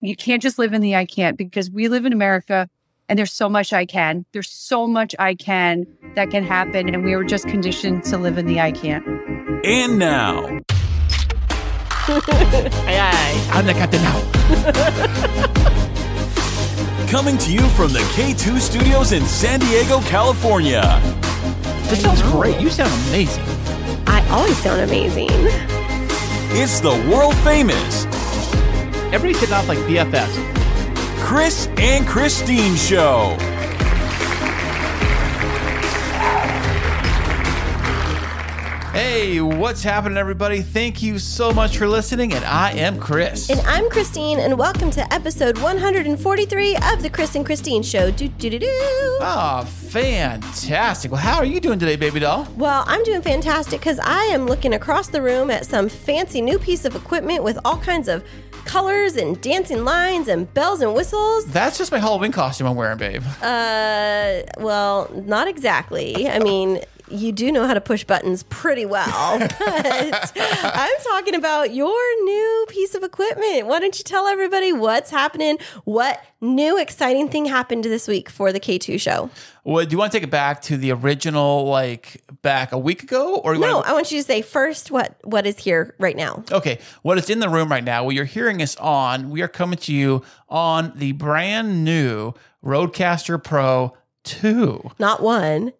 you can't just live in the I can't, because we live in America and there's so much I can. There's so much I can that can happen. And we were just conditioned to live in the I can't. And now. Aye, aye. I'm the captain now. Coming to you from the K2 studios in San Diego, California. This sounds great. You sound amazing. I always sound amazing. It's the world famous Everybody's hitting off like BFFs. Kris and Kristine Show. Hey, what's happening, everybody? Thank you so much for listening, and I am Kris. And I'm Kristine, and welcome to episode 143 of the Kris and Kristine Show. Oh, fantastic. Well, how are you doing today, baby doll? Well, I'm doing fantastic because I am looking across the room at some fancy new piece of equipment with all kinds of colors and dancing lines and bells and whistles. That's just my Halloween costume I'm wearing, babe. Well, not exactly. I mean, you do know how to push buttons pretty well, but I'm talking about your new piece of equipment. Why don't you tell everybody what's happening? What new exciting thing happened this week for the K2 show? Well, do you want to take it back to the original, like back a week ago? Or No, I want you to say first what is here right now. Okay, what is in the room right now, what you're hearing us on, we are coming to you on the brand new Rodecaster Pro 2. Not one,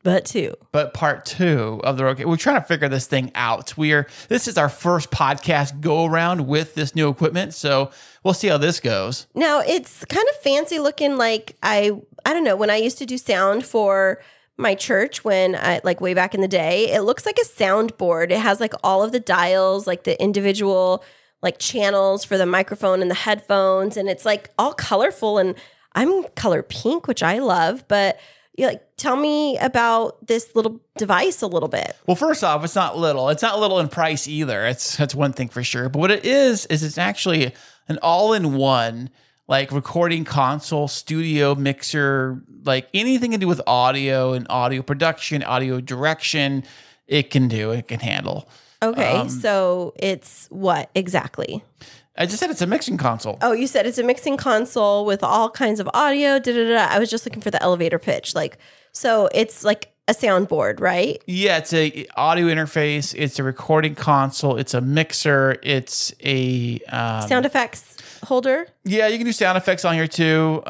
but two. But part 2 of the Rodecaster. We're trying to figure this thing out. This is our first podcast go around with this new equipment, so we'll see how this goes. Now, it's kind of fancy looking, like I don't know, when I used to do sound for my church, when I, like way back in the day, it looks like a soundboard. It has like all of the dials, like the individual like channels for the microphone and the headphones, and it's like all colorful, and I'm color pink, which I love, but tell me about this little device a little bit. Well, first off, it's not little. It's not little in price either. That's one thing for sure. But what it is it's actually an all-in-one, like recording console, studio mixer, like anything to do with audio and audio production, audio direction, it can handle. Okay, so it's what exactly? I just said it's a mixing console. Oh, you said it's a mixing console with all kinds of audio. I was just looking for the elevator pitch. So it's like a soundboard, right? Yeah, it's a audio interface. It's a recording console. It's a mixer. It's a sound effects holder. Yeah, you can do sound effects on here too.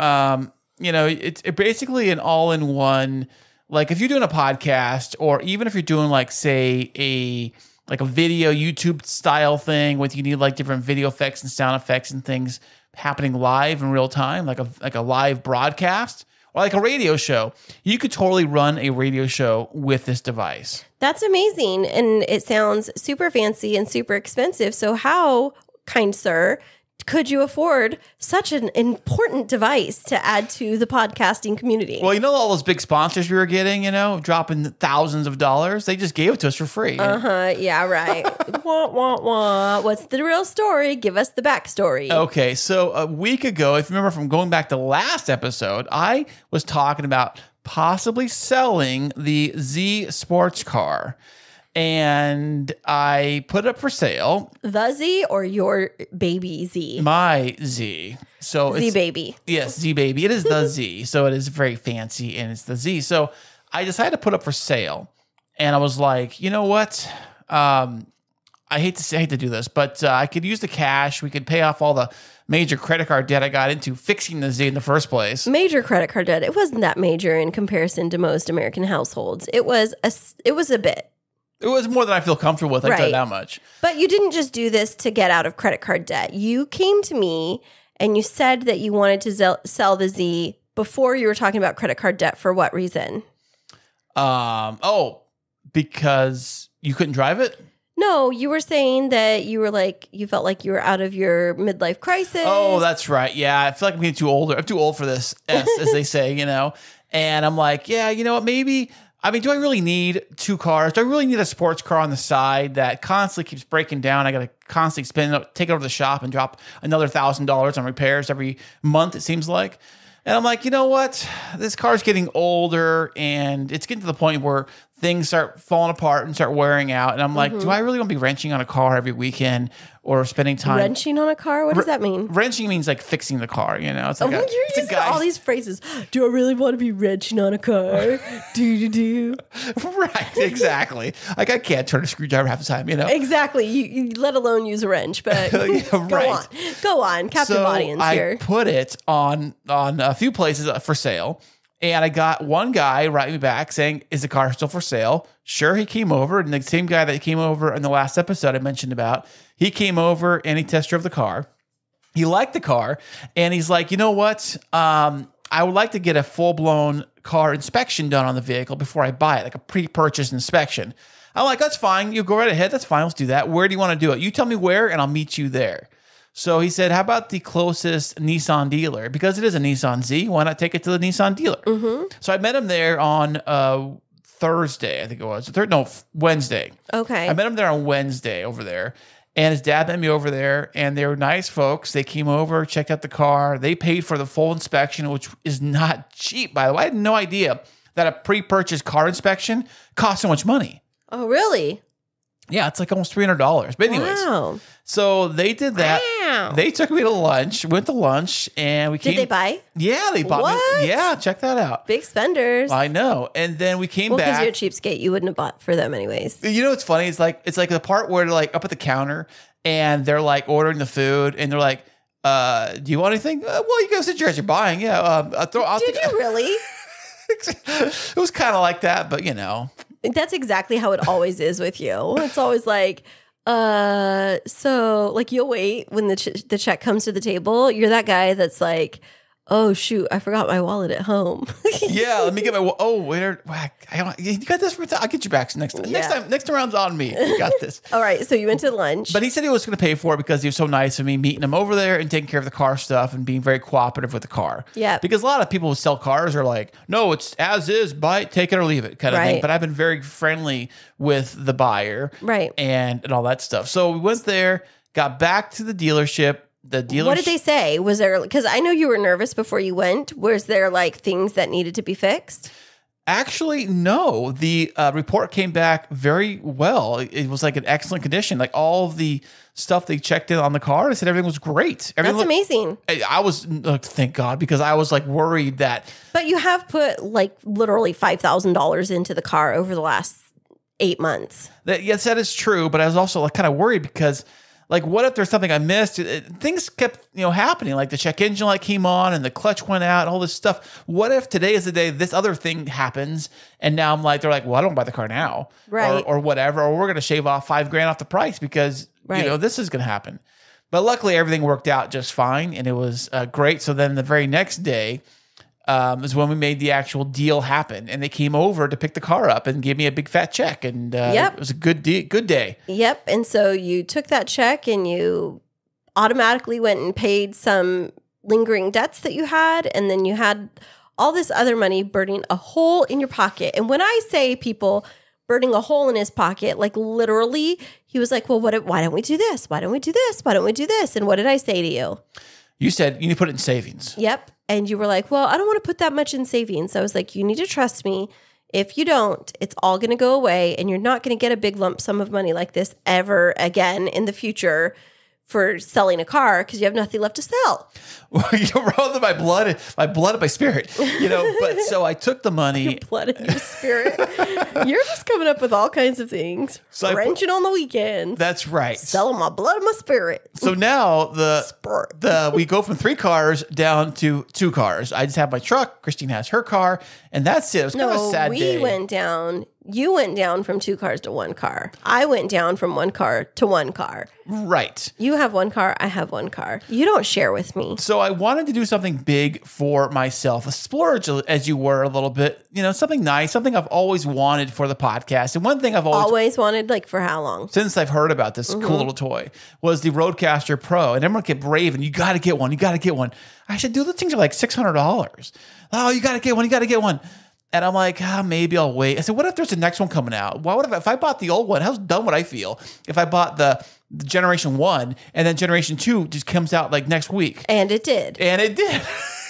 It's basically an all-in-one. Like if you're doing a podcast, or even if you're doing like say a video YouTube style thing with you need like different video effects and sound effects and things happening live in real time, like a live broadcast or like a radio show. You could totally run a radio show with this device. That's amazing. And it sounds super fancy and super expensive. So how, kind sir, could you afford such an important device to add to the podcasting community? Well, all those big sponsors we were getting, dropping thousands of dollars, they just gave it to us for free. Yeah, right. Wah, wah, wah. What's the real story? Give us the backstory. Okay, so a week ago, if you remember from going back to last episode, I was talking about possibly selling the Z sports car. And I put it up for sale. The Z or your baby Z? My Z. So Z baby. Yes, Z baby. It is the Z. So it is very fancy, and it's the Z. So I decided to put it up for sale. And I was like, you know what? I hate to do this, but I could use the cash. We could pay off all the major credit card debt I got into fixing the Z in the first place. Major credit card debt. It wasn't that major in comparison to most American households. It was a bit. It was more than I feel comfortable with. I tell you that much. But you didn't just do this to get out of credit card debt. You came to me and you said that you wanted to sell the Z before you were talking about credit card debt. For what reason? Because you couldn't drive it? No, you were saying that you felt like you were out of your midlife crisis. Oh, that's right. Yeah, I feel like I'm getting too old. I'm too old for this, as they say, And I'm like, yeah, you know what, maybe... I mean, do I really need 2 cars? Do I really need a sports car on the side that constantly keeps breaking down? I got to constantly take it over to the shop and drop another $1,000 on repairs every month, it seems like. And I'm like, you know what? This car's getting older, and it's getting to the point where things start falling apart and start wearing out. And I'm like, do I really want to be wrenching on a car every weekend or spending time? Wrenching on a car? What does that mean? Wrenching means like fixing the car, you know? It's like you're using all these phrases. Do I really want to be wrenching on a car? do. Right, exactly. Like I can't turn a screwdriver half the time, you know? Exactly. You let alone use a wrench, but Go on. Captive audience here. I put it on a few places for sale. And I got one guy write me back saying, is the car still for sale? Sure, he came over. And the same guy that came over in the last episode I mentioned about, he came over and he test drove the car. He liked the car. And he's like, you know what? I would like to get a full-blown car inspection done on the vehicle before I buy it, like a pre-purchase inspection. I'm like, that's fine. You go right ahead. That's fine. Let's do that. Where do you want to do it? You tell me where, and I'll meet you there. So he said, how about the closest Nissan dealer? Because it is a Nissan Z, why not take it to the Nissan dealer? So I met him there on Thursday, I think it was. Wednesday. Okay. I met him there on Wednesday over there. And his dad met me over there, and they were nice folks. They came over, checked out the car. They paid for the full inspection, which is not cheap, by the way. I had no idea that a pre-purchase car inspection costs so much money. Oh, really? Yeah, it's like almost $300. But anyways, wow. So they did that. Wow. They took me to lunch, went to lunch, and we came. Did they buy? Yeah, they bought what? me. Yeah, check that out. Big spenders. I know. And then we came back. Well, because you're a cheapskate, you wouldn't have bought for them anyways. You know what's funny? It's like the part where they're like up at the counter and they're like ordering the food and they're like, do you want anything? Well, you go sit here as you're buying. Yeah. Did you really? It was kind of like that, but you know. That's exactly how it always is with you. It's always like, so like you'll wait when the check comes to the table. You're that guy that's like, oh shoot, I forgot my wallet at home. Yeah, let me get my. Oh, waiter, you got this. I'll get you back next time. Yeah. Next round's on me. You got this. All right, so you went to lunch, but he said he was going to pay for it because he was so nice of me meeting him over there and taking care of the car stuff and being very cooperative with the car. Yeah, because a lot of people who sell cars are like, no, it's as is, buy it, take it or leave it, kind of thing. But I've been very friendly with the buyer, right, and all that stuff. So we went there, got back to the dealership. What did they say? Was there, because I know you were nervous before you went. Was there like things that needed to be fixed? Actually, no. The report came back very well. It was like an excellent condition. Like all of the stuff they checked in on the car, they said everything was great. That's amazing. I was, thank God, because I was like worried that. But you have put like literally $5,000 into the car over the last 8 months. Yes, that is true. But I was also like kind of worried because, like, what if there's something I missed? Things kept, happening. Like the check engine light came on and the clutch went out, all this stuff. What if today is the day this other thing happens? And now they're like, well, I don't buy the car now, right? Or whatever. Or we're going to shave off $5,000 off the price because this is going to happen. But luckily, everything worked out just fine, and it was great. So then the very next day is when we made the actual deal happen, and they came over to pick the car up and gave me a big fat check, and it was a good day. Yep. And so you took that check and you automatically went and paid some lingering debts that you had, and then you had all this other money burning a hole in your pocket. And when I say people burning a hole in his pocket, like literally, he was like, well, why don't we do this? Why don't we do this? Why don't we do this? And what did I say to you? You said you need to put it in savings. Yep. And you were like, well, I don't want to put that much in savings. I was like, you need to trust me. If you don't, it's all going to go away and you're not going to get a big lump sum of money like this ever again in the future for selling a car because you have nothing left to sell. Well, you're wrong with my blood and my spirit, But so I took the money. Your blood and your spirit. You're just coming up with all kinds of things. So wrenching on the weekends. That's right. Selling my blood and my spirit. So now we go from 3 cars down to 2 cars. I just have my truck. Kristine has her car, and that's it. It was kind of a sad day. We went down. You went down from 2 cars to 1 car. I went down from 1 car to 1 car. Right. You have 1 car. I have 1 car. You don't share with me. So I wanted to do something big for myself, a splurge as you were a little bit, something nice, something I've always wanted for the podcast. And one thing I've always wanted, like for how long? Since I've heard about this cool little toy, was the Rodecaster Pro. And everyone kept raving, you got to get one. You got to get one. I said, dude, those things are like $600. Oh, you got to get one. You got to get one. And I'm like, maybe I'll wait. I said, what if there's the next one coming out? If I bought the old one, how dumb would I feel if I bought the Generation 1 and then Generation 2 just comes out like next week? And it did.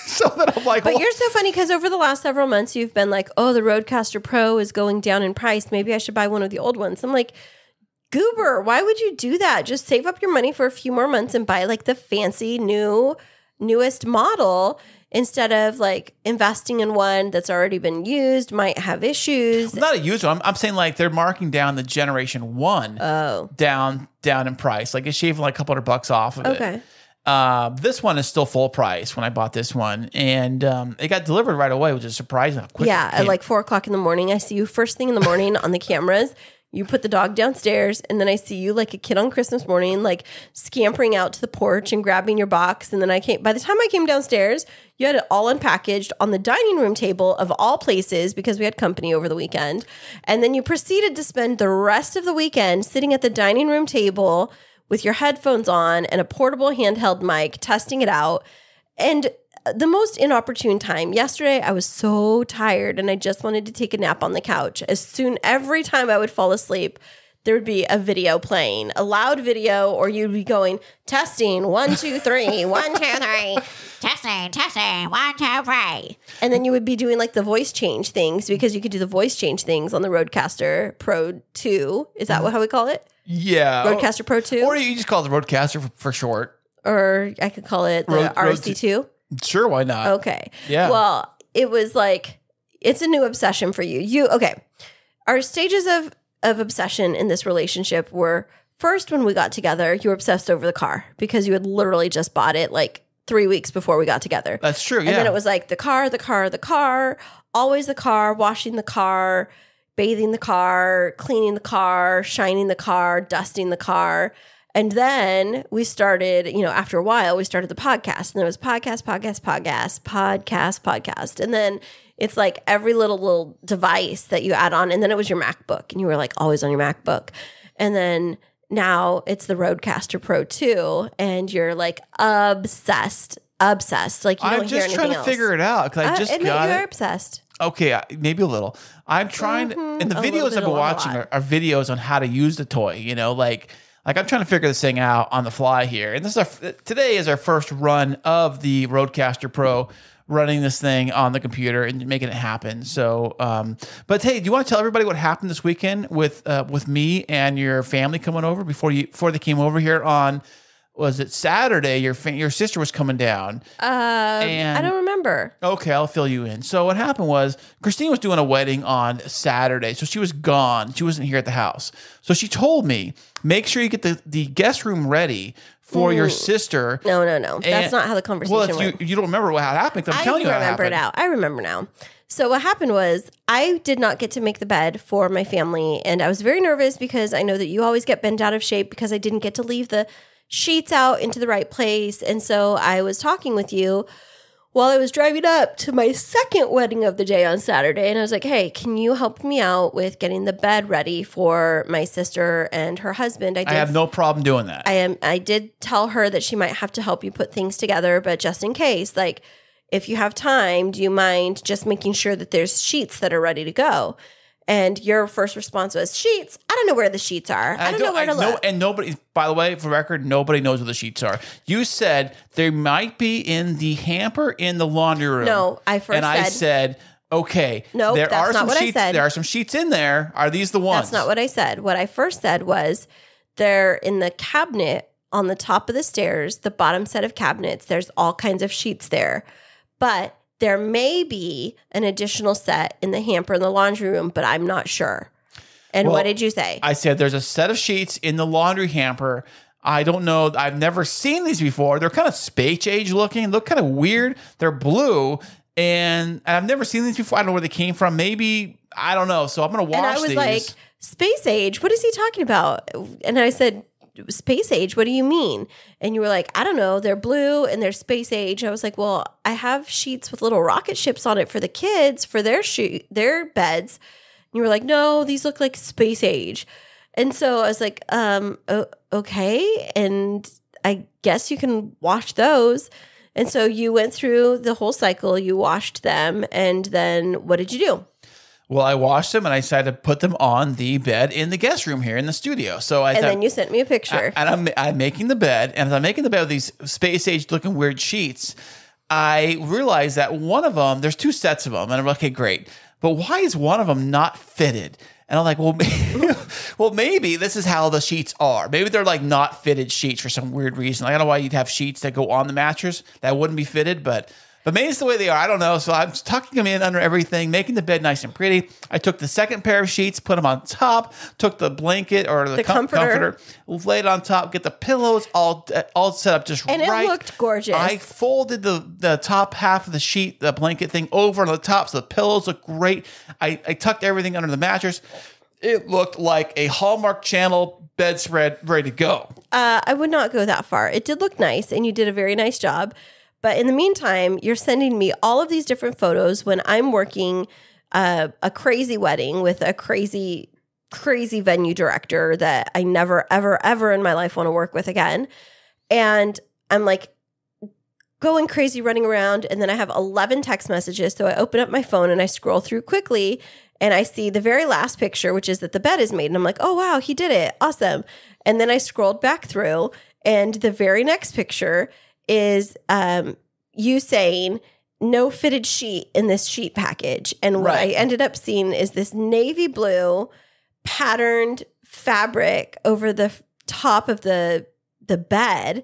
So then I'm like, but you're so funny because over the last several months, you've been like, oh, the Rodecaster Pro is going down in price. Maybe I should buy one of the old ones. I'm like, goober, why would you do that? Just save up your money for a few more months and buy like the fancy newest model instead of like investing in one that's already been used, might have issues. Not a used one. I'm saying like they're marking down the Generation 1 down in price. Like it's shaving like a couple $100 off of it. Okay. This one is still full price when I bought this one, and it got delivered right away, which is surprising how quick. Yeah, at like 4:00 in the morning. I see you first thing in the morning on the cameras. You put the dog downstairs, and then I see you like a kid on Christmas morning, like scampering out to the porch and grabbing your box. And then by the time I came downstairs, you had it all unpackaged on the dining room table of all places because we had company over the weekend. And then you proceeded to spend the rest of the weekend sitting at the dining room table with your headphones on and a portable handheld mic, testing it out. And the most inopportune time. Yesterday, I was so tired and I just wanted to take a nap on the couch. Every time I would fall asleep, there would be a video playing, a loud video, or you'd be going, testing, 1, 2, 3, 1, 2, 3, testing, 1, 2, 3. And then you would be doing like the voice change things because you could do the voice change things on the Rodecaster Pro 2. Is that how we call it? Yeah. Rodecaster Pro 2? Or you just call it the Rodecaster for short. Or I could call it the RC2. Sure, why not? Okay. Yeah. Well, it was like, it's a new obsession for you. Okay. Our stages of obsession in this relationship were, first, when we got together, you were obsessed over the car because you had literally just bought it like 3 weeks before we got together. That's true, yeah. And then it was like the car, always the car, washing the car, bathing the car, cleaning the car, shining the car, dusting the car. And then we started, after a while, we started the podcast. And there was podcast. And then it's like every little device that you add on. And then it was your MacBook. And you were like always on your MacBook. And then now it's the Rodecaster Pro 2. And you're like obsessed. Like you don't hear anything else. I'm just trying to figure it out because I just got it. You're obsessed. Okay, maybe a little. I'm trying and the videos I've been watching are videos on how to use the toy, like I'm trying to figure this thing out on the fly here. And today is our first run of the Rodecaster Pro, running this thing on the computer and making it happen. So, but hey, do you want to tell everybody what happened this weekend with me and your family coming over before they came over here on? Was it Saturday? Your sister was coming down. I don't remember. Okay, I'll fill you in. So what happened was Kristine was doing a wedding on Saturday, so she was gone. She wasn't here at the house. So she told me, make sure you get the guest room ready for your sister. No. That's not how the conversation went. Well, if you don't remember what happened, I'm telling you what happened. I remember now. So what happened was I did not get to make the bed for my family, and I was very nervous because I know that you always get bent out of shape because I didn't get to leave the sheets out into the right place. And so I was talking with you while I was driving up to my second wedding of the day on Saturday. And I was like, hey, can you help me out with getting the bed ready for my sister and her husband? I have no problem doing that. I did tell her that she might have to help you put things together, but just in case, like if you have time, do you mind just making sure that there's sheets that are ready to go? And your first response was, sheets? I don't know where the sheets are. I don't know where to look. And nobody, by the way, for the record, nobody knows where the sheets are. You said they might be in the hamper in the laundry room. No, I said, okay. No, there that's are not some what sheets. I said. There are some sheets in there. Are these the ones? That's not what I said. What I first said was they're in the cabinet on the top of the stairs, the bottom set of cabinets. There's all kinds of sheets there. But there may be an additional set in the hamper in the laundry room, but I'm not sure. And what did you say? I said there's a set of sheets in the laundry hamper. I don't know. I've never seen these before. They're kind of space age looking. Look kind of weird. They're blue. And I've never seen these before. I don't know where they came from. Maybe, I don't know. So I'm going to wash these. And I was like, space age? What is he talking about? And I said, space age? What do you mean? And you were like, I don't know. They're blue and they're space age. I was like, well, I have sheets with little rocket ships on it for the kids for their beds. And you were like, no, these look like space age. And so I was like, okay. And I guess you can wash those. And so you went through the whole cycle. You washed them. And then what did you do? Well, I washed them and I decided to put them on the bed in the guest room here in the studio. So then you sent me a picture. And I'm making the bed. And as I'm making the bed with these space age looking weird sheets, I realized that one of them, there's 2 sets of them, and I'm like, okay, great. But why is one of them not fitted? And I'm like, well, maybe this is how the sheets are. Maybe they're like not fitted sheets for some weird reason. Like, I don't know why you'd have sheets that go on the mattress that wouldn't be fitted, but maybe it's the way they are. I don't know. So I'm tucking them in under everything, making the bed nice and pretty. I took the second pair of sheets, put them on top, took the blanket or the comforter, laid it on top, get the pillows all set up just right. And it looked gorgeous. I folded the top half of the sheet, the blanket thing over on the top, so the pillows look great. I tucked everything under the mattress. It looked like a Hallmark Channel bedspread ready to go. I would not go that far. It did look nice, and you did a very nice job. But in the meantime, you're sending me all of these different photos when I'm working a crazy wedding with a crazy venue director that I never, ever, ever in my life want to work with again. And I'm like going crazy, running around. And then I have 11 text messages. So I open up my phone and I scroll through quickly. And I see the very last picture, which is that the bed is made. And I'm like, oh, wow, he did it. Awesome. And then I scrolled back through. And the very next picture is you saying no fitted sheet in this sheet package. And what I ended up seeing is this navy blue patterned fabric over the top of the bed.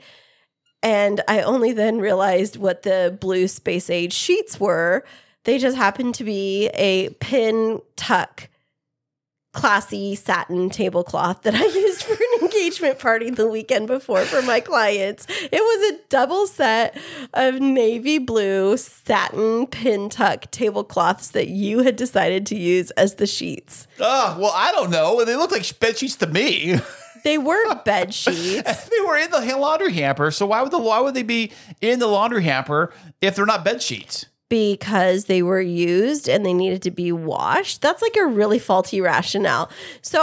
And I only then realized what the blue space age sheets were. They just happened to be a pin tuck classy satin tablecloth that I used for an engagement party the weekend before for my clients. It was a double set of navy blue satin pin tuck tablecloths that you had decided to use as the sheets. Oh, well, I don't know. They look like bed sheets to me. They weren't bed sheets. They were in the laundry hamper. So why would they be in the laundry hamper if they're not bed sheets? Because they were used and they needed to be washed. That's like a really faulty rationale. So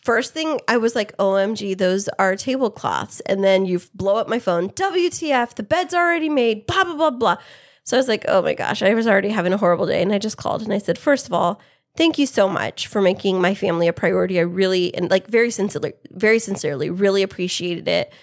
first thing I was like, OMG, those are tablecloths. And then you blow up my phone, WTF, the bed's already made, blah, blah, blah, blah. So I was like, oh my gosh, I was already having a horrible day. And I just called and I said, first of all, thank you so much for making my family a priority. I really, and like very sincerely, really appreciated it.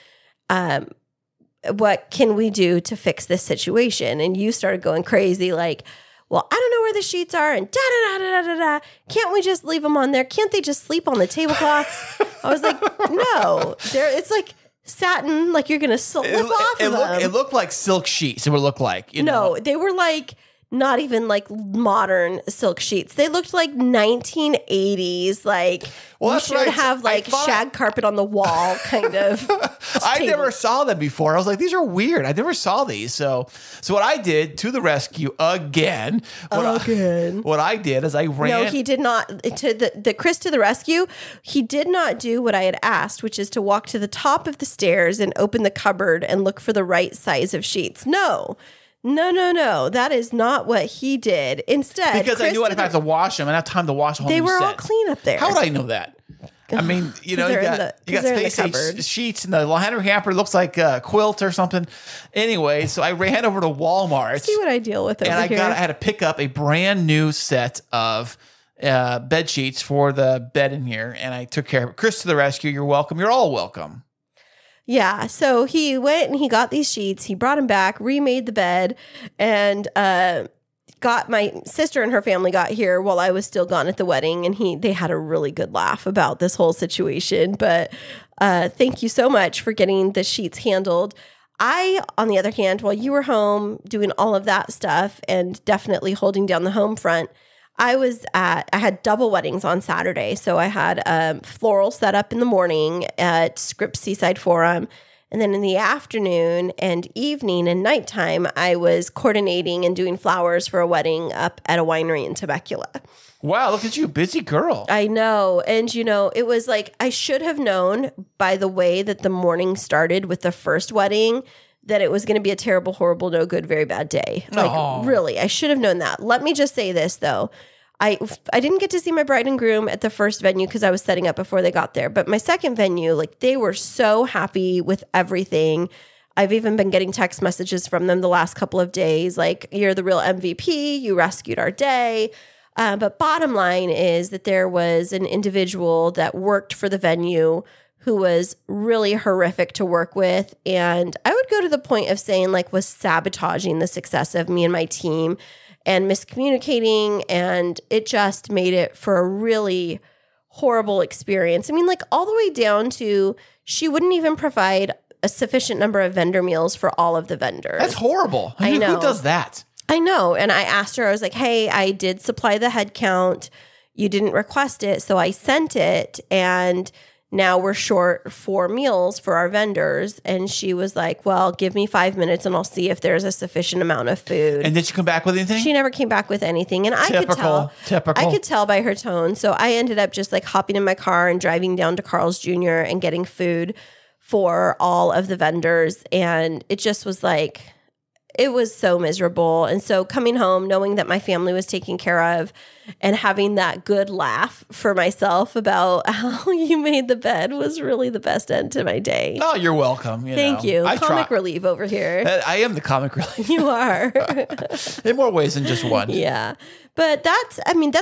What can we do to fix this situation? And you started going crazy like, well, I don't know where the sheets are and da-da-da-da-da-da. Can't we just leave them on there? Can't they just sleep on the tablecloths? I was like, no. It's like satin, like you're going to slip off of them. It looked like silk sheets. It would look like. No, they were like not even like modern silk sheets. They looked like 1980s, like we should have like shag carpet on the wall kind of. I never saw them before. I was like, these are weird. I never saw these. So what I did to the rescue again. What I did is I ran. No, he did not. To the Kris to the rescue, he did not do what I had asked, which is to walk to the top of the stairs and open the cupboard and look for the right size of sheets. No. That is not what he did. Instead, because I knew I'd have to wash them. I didn't have time to wash a whole They new were set. all clean up there. How would I know that? I mean, you got space age sheets and the laundry hamper looks like a quilt or something. Anyway, so I ran over to Walmart. See what I deal with over here. I had to pick up a brand new set of bed sheets for the bed in here, and I took care of it. Kris to the rescue. You're welcome. You're all welcome. Yeah, so he went and he got these sheets. He brought them back, remade the bed, and got my sister and her family got here while I was still gone at the wedding, and they had a really good laugh about this whole situation. But thank you so much for getting the sheets handled. I, on the other hand, while you were home doing all of that stuff and definitely holding down the home front, I had double weddings on Saturday. So I had floral set up in the morning at Scripps Seaside Forum. And then in the afternoon and evening and nighttime, I was coordinating and doing flowers for a wedding up at a winery in Temecula. Wow, look at you, busy girl. I know. And, it was like I should have known by the way that the morning started with the first wedding that it was going to be a terrible, horrible, no good, very bad day. Like, really, I should have known that. Let me just say this, though. I didn't get to see my bride and groom at the first venue because I was setting up before they got there. But my second venue, like, they were so happy with everything. I've even been getting text messages from them the last couple of days, like, you're the real MVP. You rescued our day. But bottom line is that there was an individual that worked for the venue who was really horrific to work with. And I would go to the point of saying like was sabotaging the success of me and my team and miscommunicating. And it just made it for a really horrible experience. I mean, like all the way down to she wouldn't even provide a sufficient number of vendor meals for all of the vendors. That's horrible. I know. Who does that? I know. And I asked her, I was like, hey, I did supply the head count. You didn't request it. So I sent it. And now we're short 4 meals for our vendors. And she was like, well, give me 5 minutes and I'll see if there's a sufficient amount of food. And did she come back with anything? She never came back with anything. And I could tell by her tone. So I ended up just like hopping in my car and driving down to Carl's Jr. and getting food for all of the vendors. And it just was like, it was so miserable. And so coming home, knowing that my family was taken care of and having that good laugh for myself about how you made the bed was really the best end to my day. Oh, you're welcome. Thank you. Comic relief over here. I am the comic relief. You are. In more ways than just one. Yeah. But that's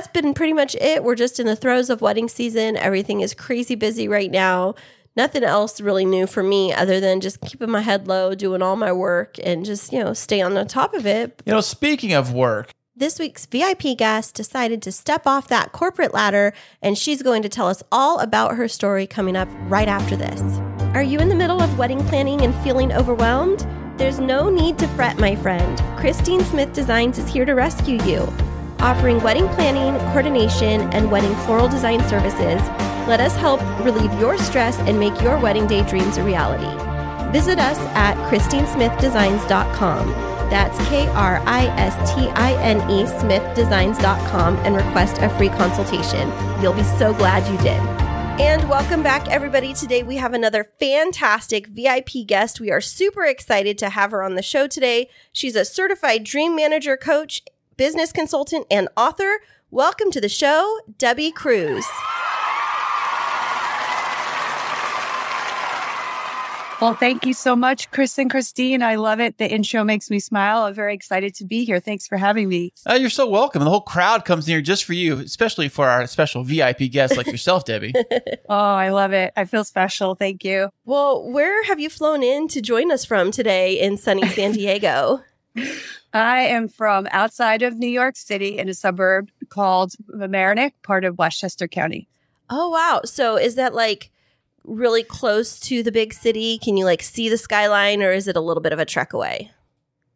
been pretty much it. We're just in the throes of wedding season. Everything is crazy busy right now. Nothing else really new for me other than just keeping my head low, doing all my work, and just, stay on the top of it. Speaking of work, this week's VIP guest decided to step off that corporate ladder, and she's going to tell us all about her story coming up right after this. Are you in the middle of wedding planning and feeling overwhelmed? There's no need to fret, my friend. Kristine Smith Designs is here to rescue you. Offering wedding planning, coordination, and wedding floral design services, let us help relieve your stress and make your wedding day dreams a reality. Visit us at KristineSmithDesigns.com. That's KRISTINE SmithDesigns.com and request a free consultation. You'll be so glad you did. And welcome back, everybody. Today we have another fantastic VIP guest. We are super excited to have her on the show today. She's a certified dream manager coach, business consultant, and author. Welcome to the show, Debby Krusz. Well, thank you so much, Kris and Kristine. I love it. The intro makes me smile. I'm very excited to be here. Thanks for having me. You're so welcome. The whole crowd comes in here just for you, especially for our special VIP guests like yourself, Debbie. Oh, I love it. I feel special. Thank you. Well, where have you flown in to join us from today in sunny San Diego? I am from outside of New York City in a suburb called Mamaroneck, part of Westchester County. Oh, wow. So is that like really close to the big city? Can you like see the skyline, or is it a little bit of a trek away?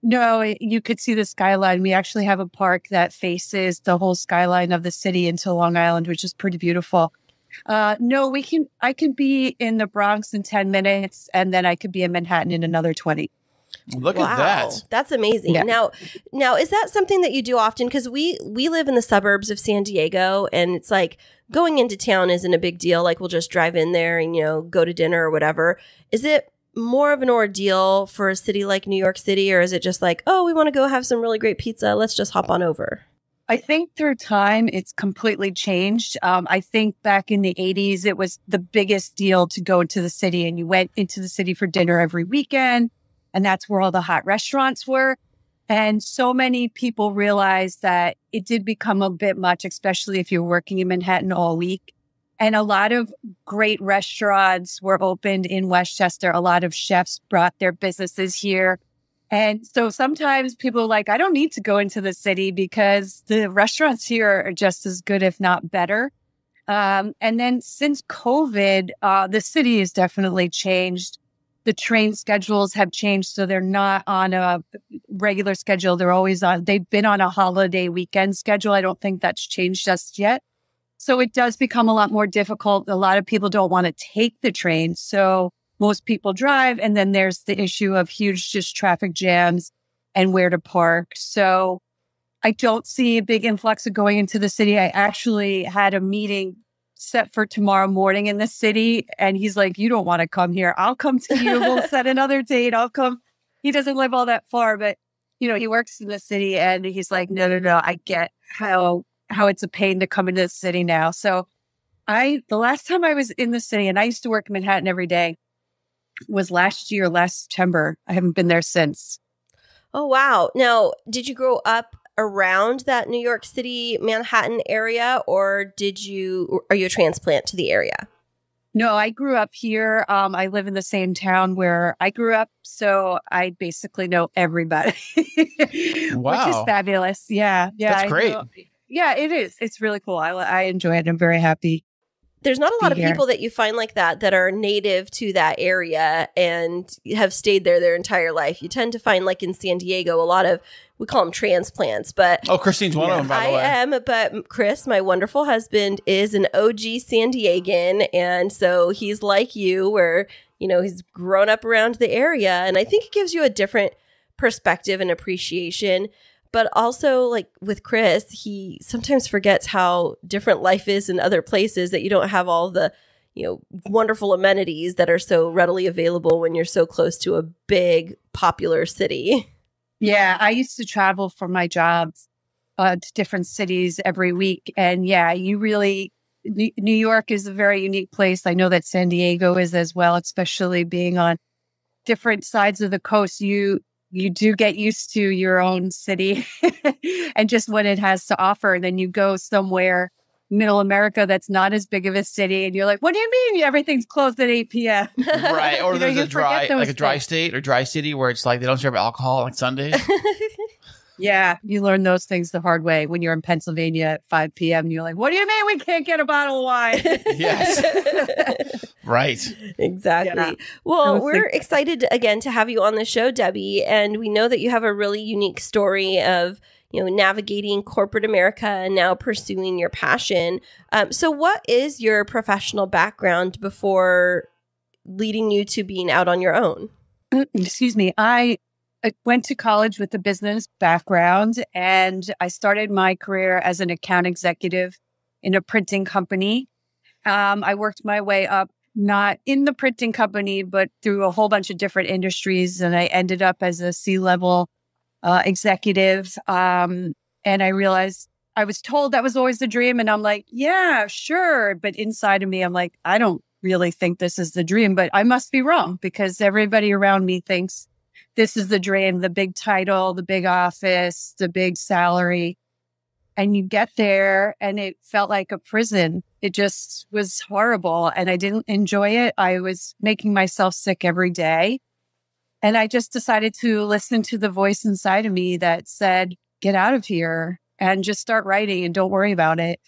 No, you could see the skyline. We actually have a park that faces the whole skyline of the city into Long Island, which is pretty beautiful. No, I could be in the Bronx in 10 minutes, and then I could be in Manhattan in another 20. Look at that. That's amazing. Yeah. Now, is that something that you do often? Because we live in the suburbs of San Diego, and it's like going into town isn't a big deal. Like we'll just drive in there and, go to dinner or whatever. Is it more of an ordeal for a city like New York City, or is it just like, oh, we want to go have some really great pizza, let's just hop on over? I think through time, it's completely changed. I think back in the 80s, it was the biggest deal to go into the city, and you went into the city for dinner every weekend. And that's where all the hot restaurants were. And so many people realized that it did become a bit much, especially if you're working in Manhattan all week. And a lot of great restaurants were opened in Westchester. A lot of chefs brought their businesses here. And so sometimes people are like, I don't need to go into the city because the restaurants here are just as good, if not better. And then since COVID, the city has definitely changed. The train schedules have changed, so they're not on a regular schedule. They've been on a holiday weekend schedule. I don't think that's changed just yet. So it does become a lot more difficult. A lot of people don't want to take the train. So most people drive. And then there's the issue of huge just traffic jams and where to park. So I don't see a big influx of going into the city. I actually had a meeting set for tomorrow morning in the city. And he's like, you don't want to come here. I'll come to you. We'll set another date. I'll come. He doesn't live all that far, but he works in the city, and he's like, no. I get how it's a pain to come into the city now. So the last time I was in the city, and I used to work in Manhattan every day, was last September. I haven't been there since. Oh, wow. Now, did you grow up around that New York City, Manhattan area, or are you a transplant to the area? No, I grew up here. I live in the same town where I grew up, so I basically know everybody, which is fabulous. Yeah, That's great. Yeah, it is. It's really cool. I enjoy it. I'm very happy. There's not a lot of here. people that you find like that are native to that area and have stayed there their entire life. You tend to find, like in San Diego, a lot of, we call them transplants, but Kristine's one of them, by the way. I am, but Kris, my wonderful husband, is an OG San Diegan, and so he's like you, where he's grown up around the area, and I think it gives you a different perspective and appreciation. But also, like with Kris, he sometimes forgets how different life is in other places, that you don't have all the, wonderful amenities that are so readily available when you're so close to a big, popular city. Yeah, I used to travel for my jobs to different cities every week. And yeah, New York is a very unique place. I know that San Diego is as well, especially being on different sides of the coast. You do get used to your own city and just what it has to offer. And then you go somewhere, middle America, that's not as big of a city. And you're like, what do you mean everything's closed at 8 p.m.? Right. Or there's a dry state or dry city where it's like they don't serve alcohol on Sundays. Yeah. You learn those things the hard way when you're in Pennsylvania at 5 p.m. And you're like, what do you mean we can't get a bottle of wine? Yes. Right. Exactly. Yeah. Well, we're excited again to have you on the show, Debby. And we know that you have a really unique story of, navigating corporate America and now pursuing your passion. So what is your professional background before leading you to being out on your own? Excuse me. I went to college with a business background, and I started my career as an account executive in a printing company. I worked my way up, not in the printing company, but through a whole bunch of different industries. And I ended up as a C-level executive. And I realized I was told that was always the dream. And I'm like, yeah, sure. But inside of me, I'm like, I don't really think this is the dream, but I must be wrong, because everybody around me thinks this is the dream, the big title, the big office, the big salary. And you get there and it felt like a prison. It just was horrible. And I didn't enjoy it. I was making myself sick every day. And I just decided to listen to the voice inside of me that said, get out of here and just start writing and don't worry about it.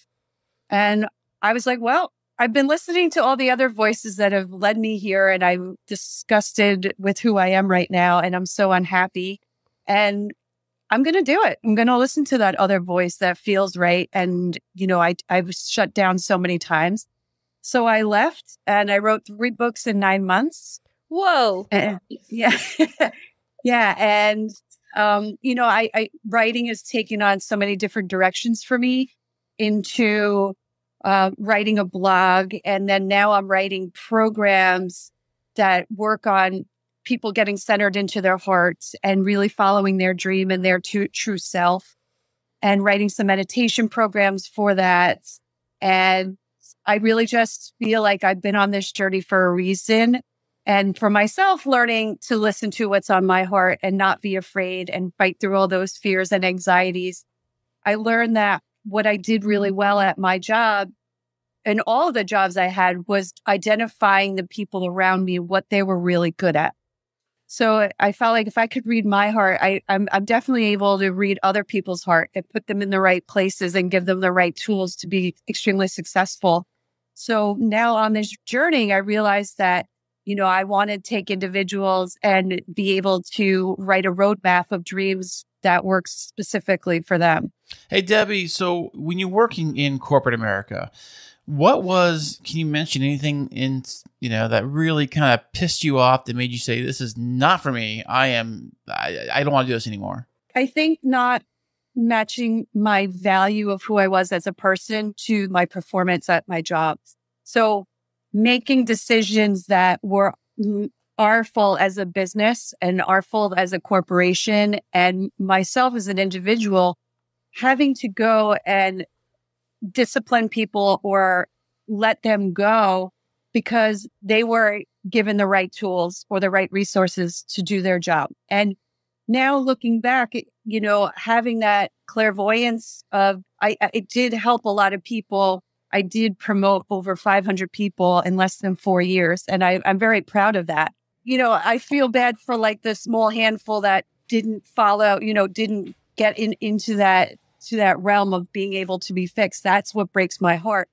And I was like, well, I've been listening to all the other voices that have led me here, and I'm disgusted with who I am right now, and I'm so unhappy. And I'm going to do it. I'm going to listen to that other voice that feels right. And, I was shut down so many times. So I left and I wrote 3 books in 9 months. Whoa. Yeah. Yeah. And, writing has taken on so many different directions for me, into writing a blog. And then now I'm writing programs that work on people getting centered into their hearts and really following their dream and their true self, and writing some meditation programs for that. And I really just feel like I've been on this journey for a reason. And for myself, learning to listen to what's on my heart and not be afraid and fight through all those fears and anxieties. I learned that what I did really well at my job and all of the jobs I had was identifying the people around me, what they were really good at. So I felt like if I could read my heart, I'm definitely able to read other people's heart and put them in the right places and give them the right tools to be extremely successful. So now on this journey, I realized that, I want to take individuals and be able to write a roadmap of dreams that works specifically for them. Hey, Debby, so when you're working in corporate America, can you mention anything that really kind of pissed you off that made you say, this is not for me. I don't want to do this anymore. I think not matching my value of who I was as a person to my performance at my job. So making decisions that were our fault as a business and our fault as a corporation, and myself as an individual having to go and discipline people or let them go because they were given the right tools or the right resources to do their job. And now looking back, having that clairvoyance of, it did help a lot of people I did promote over 500 people in less than 4 years. And I'm very proud of that. I feel bad for like the small handful that didn't follow, didn't get into that realm of being able to be fixed. That's what breaks my heart.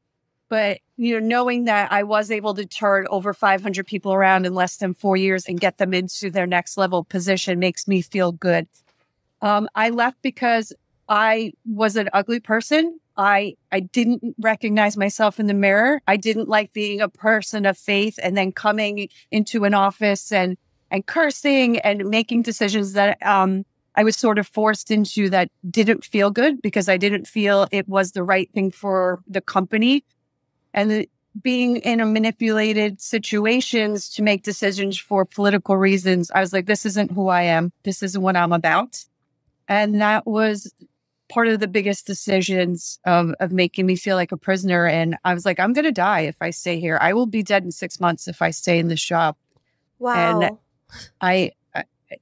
But, knowing that I was able to turn over 500 people around in less than 4 years and get them into their next level position makes me feel good. I left because I was an ugly person. I didn't recognize myself in the mirror. I didn't like being a person of faith and then coming into an office and cursing and making decisions that I was sort of forced into that didn't feel good because I didn't feel it was the right thing for the company. And being in a manipulated situations to make decisions for political reasons, I was like, this isn't who I am. This isn't what I'm about. And that was part of the biggest decisions of making me feel like a prisoner. And I was like, I'm going to die if I stay here. I will be dead in 6 months if I stay in this job. Wow. And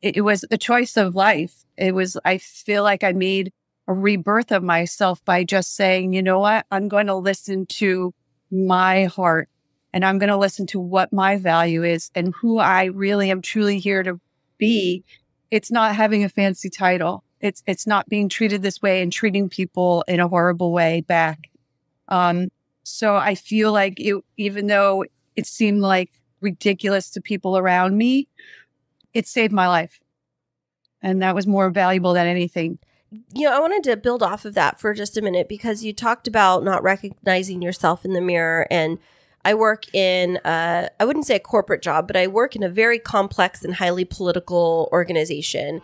it was a choice of life. I feel like I made a rebirth of myself by just saying, you know what, I'm going to listen to my heart and I'm going to listen to what my value is and who I really am truly here to be. It's not having a fancy title. It's not being treated this way and treating people in a horrible way back. So I feel like even though it seemed like ridiculous to people around me, it saved my life. And that was more valuable than anything. I wanted to build off of that for just a minute because you talked about not recognizing yourself in the mirror. And I work in, I wouldn't say a corporate job, but I work in a very complex and highly political organization.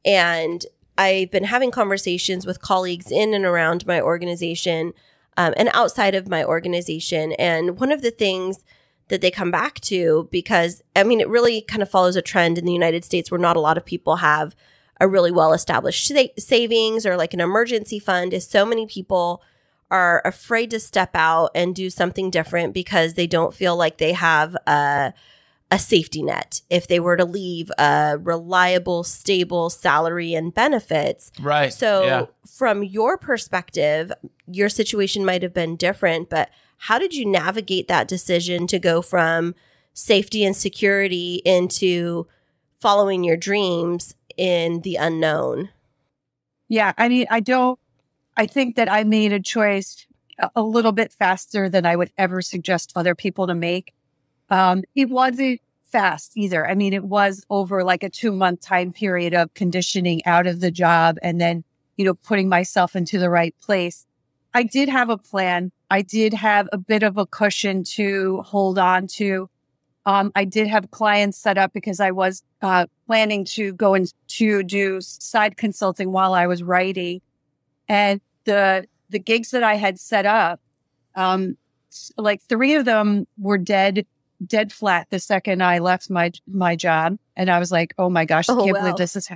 And I've been having conversations with colleagues in and around my organization and outside of my organization. And one of the things that they come back to, because it really kind of follows a trend in the United States where not a lot of people have a really well-established savings or like an emergency fund, is so many people are afraid to step out and do something different because they don't feel like they have a safety net if they were to leave a reliable, stable salary and benefits. Right. So from your perspective, your situation might have been different, but how did you navigate that decision to go from safety and security into following your dreams in the unknown? Yeah. I think that I made a choice a little bit faster than I would ever suggest other people to make. It wasn't fast either. It was over like a 2-month time period of conditioning out of the job and then, putting myself into the right place. I did have a plan. I did have a bit of a cushion to hold on to. I did have clients set up because I was planning to go and to do side consulting while I was writing. And the gigs that I had set up, like 3 of them were dead flat the second I left my job. And I was like, oh my gosh, I can't believe this is,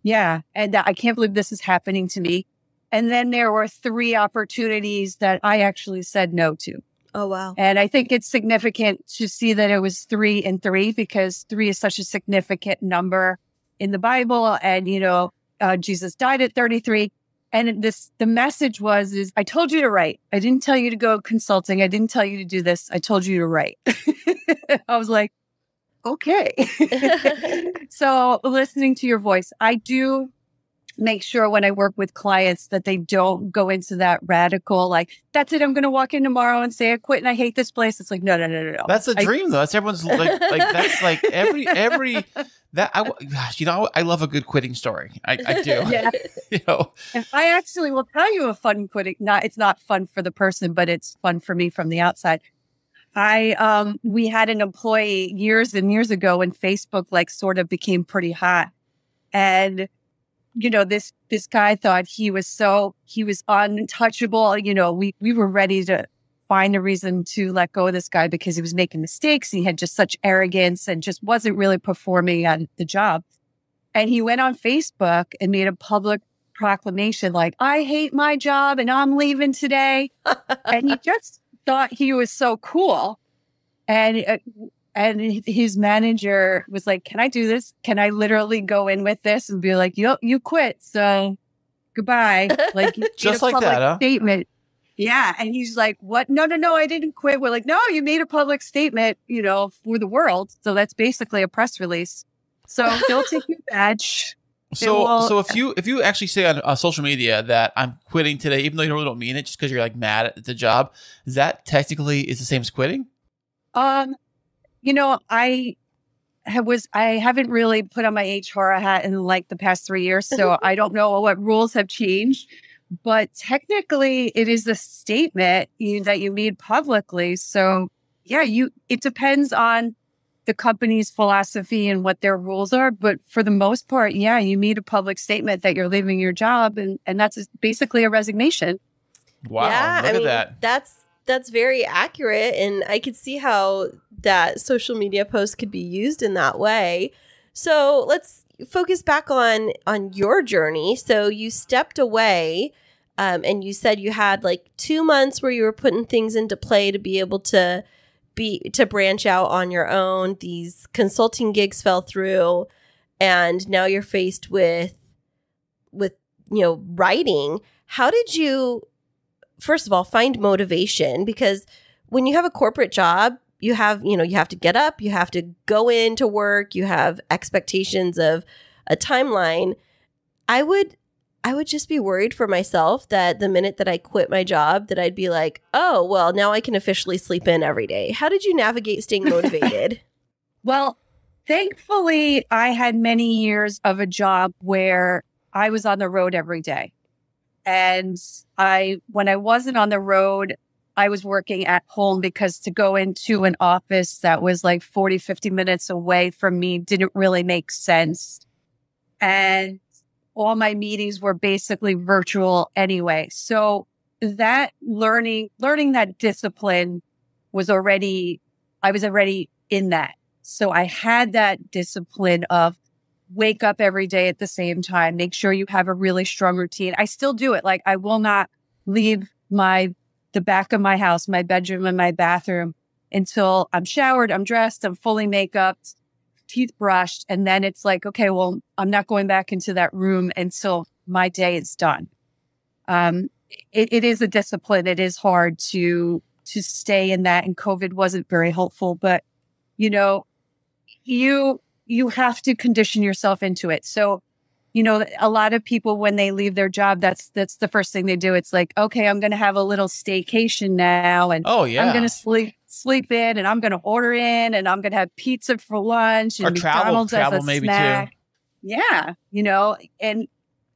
and I can't believe this is happening to me. And then there were 3 opportunities that I actually said no to. Oh, wow. And I think it's significant to see that it was 3 and 3 because 3 is such a significant number in the Bible. And, Jesus died at 33. And the message is I told you to write. I didn't tell you to go consulting. I didn't tell you to do this. I told you to write. I was like, okay. So listening to your voice, I do make sure when I work with clients that they don't go into that radical, like, that's it, I'm going to walk in tomorrow and say I quit and I hate this place. It's like, no. That's a dream though. That's everyone's like that's like every that I love a good quitting story. I do. Yeah. And I actually will tell you a fun quitting. It's not fun for the person, but it's fun for me from the outside. We had an employee years and years ago when Facebook like sort of became pretty hot. And this guy thought he was untouchable. We were ready to find a reason to let go of this guy because he was making mistakes. He had just such arrogance and just wasn't really performing on the job. And he went on Facebook and made a public proclamation like, I hate my job and I'm leaving today. And he just thought he was so cool. And his manager was like, can I do this? Can I literally go in with this and be like, you quit. So goodbye. Like, just like that, huh? Statement. Yeah. And he's like, what? No, I didn't quit. We're like, no, you made a public statement, for the world. So that's basically a press release. So they'll take your badge. So if you actually say on social media that I'm quitting today, even though you really don't mean it, just because you're like mad at the job, is that technically is the same as quitting? I haven't really put on my HR hat in like the past 3 years, so I don't know what rules have changed. But technically, it is a statement that you made publicly. So yeah, it depends on the company's philosophy and what their rules are. But for the most part, yeah, you made a public statement that you're leaving your job, and that's basically a resignation. Wow, yeah, look at that. That's very accurate, and I could see how that social media post could be used in that way. So let's focus back on your journey. So you stepped away, and you said you had like 2 months where you were putting things into play to be able to branch out on your own. These consulting gigs fell through, and now you're faced with writing. How did you, first of all, find motivation? Because when you have a corporate job, you have to get up, you have to go into work, you have expectations of a timeline. I would just be worried for myself that the minute that I quit my job, that I'd be like, oh, well, now I can officially sleep in every day. How did you navigate staying motivated? Well, thankfully, I had many years of a job where I was on the road every day. And when I wasn't on the road, I was working at home, because to go into an office that was like 40, 50 minutes away from me didn't really make sense. And all my meetings were basically virtual anyway. So that learning that discipline I was already in that. So I had that discipline of wake up every day at the same time, make sure you have a really strong routine. I still do it. Like, I will not leave the back of my house, my bedroom and my bathroom, until I'm showered, I'm dressed, I'm fully make-upped, teeth brushed. And then it's like, okay, well, I'm not going back into that room until my day is done. It is a discipline. It is hard to stay in that. And COVID wasn't very helpful, but you have to condition yourself into it. So, a lot of people, when they leave their job, that's the first thing they do. It's like, okay, I'm going to have a little staycation now. And oh, yeah, I'm going to sleep in, and I'm going to order in, and I'm going to have pizza for lunch, and or McDonald's as a maybe snack. too. Yeah. And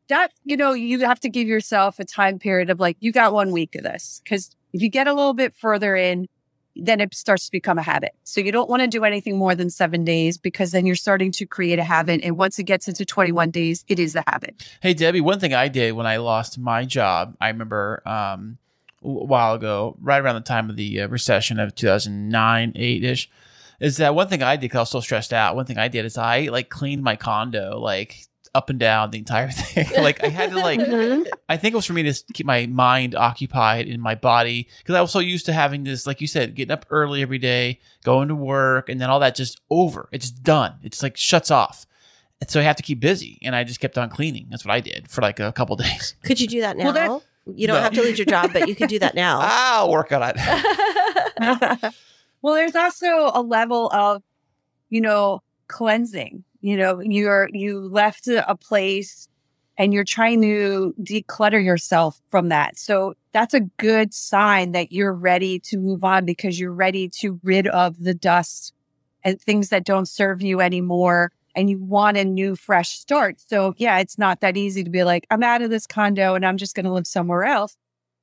that, you have to give yourself a time period of like, you got 1 week of this. Because if you get a little bit further in, then it starts to become a habit. So you don't want to do anything more than 7 days, because then you're starting to create a habit. And once it gets into 21 days, it is a habit. Hey, Debbie, one thing I did when I lost my job, I remember a while ago, right around the time of the recession of 2009, 8-ish, is that one thing I did, because I was so stressed out, one thing I did is I like cleaned my condo like up and down the entire thing. Like I had to like, I think it was for me to keep my mind occupied in my body, because I was so used to having this, like you said, getting up early every day, going to work, and then all that just over. It's done. It's like shuts off. And so I have to keep busy, and I just kept on cleaning. That's what I did for like a couple of days. Could you do that now? You don't have to lose your job, but you could do that now. I'll work on it. Well, there's also a level of, cleansing. You left a place and you're trying to declutter yourself from that. So that's a good sign that you're ready to move on, because you're ready to rid of the dust and things that don't serve you anymore. And you want a new, fresh start. So yeah, it's not that easy to be like, I'm out of this condo and I'm just going to live somewhere else.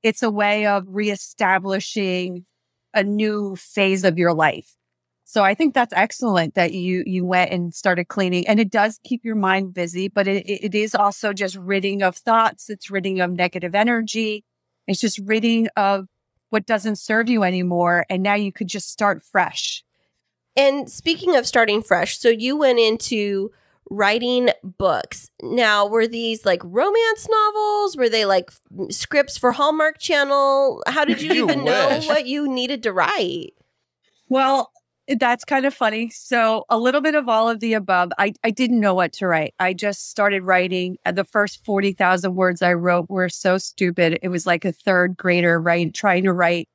It's a way of reestablishing a new phase of your life. So I think that's excellent that you went and started cleaning, and it does keep your mind busy, but it is also just ridding of thoughts. It's ridding of negative energy. It's just ridding of what doesn't serve you anymore. And now you could just start fresh. And speaking of starting fresh, so you went into writing books. Now, were these like romance novels? Were they like scripts for Hallmark Channel? How did you even know what you needed to write? Well, That's kind of funny. So a little bit of all of the above. I didn't know what to write. I just started writing. The first 40,000 words I wrote were so stupid. It was like a third grader trying to write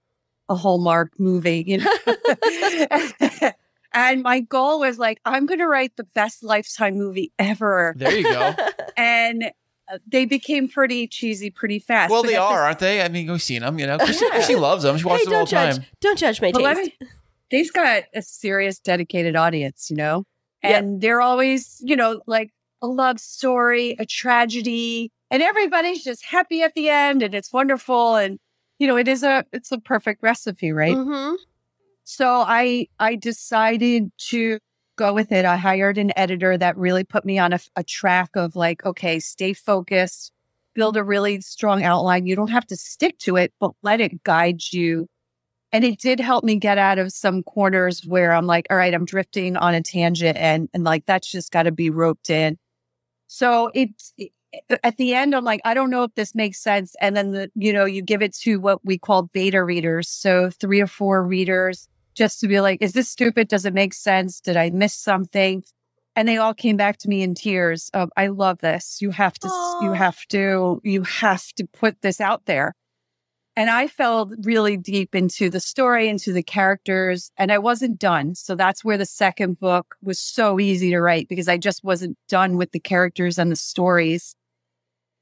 a Hallmark movie, you know? And my goal was like, I'm going to write the best Lifetime movie ever. There you go. And they became pretty cheesy pretty fast. Well, they are, aren't they? I mean, we've seen them, you know. She loves them. She watches them all the time. Don't judge my taste. They've got a serious, dedicated audience, you know? And they're always, you know, like a love story, a tragedy, and everybody's just happy at the end and it's wonderful. And, you know, it's a perfect recipe, right? Mm-hmm. So I decided to go with it. I hired an editor that really put me on a track of like, okay, stay focused, build a really strong outline. You don't have to stick to it, but let it guide you. And it did help me get out of some corners where I'm like, all right, I'm drifting on a tangent and like, that's just got to be roped in. So at the end, I'm like, I don't know if this makes sense. And then, you give it to what we call beta readers. So 3 or 4 readers just to be like, is this stupid? Does it make sense? Did I miss something? And they all came back to me in tears of, I love this. You have to put this out there. And I fell really deep into the story, into the characters, and I wasn't done. So that's where the second book was so easy to write because I just wasn't done with the characters and the stories.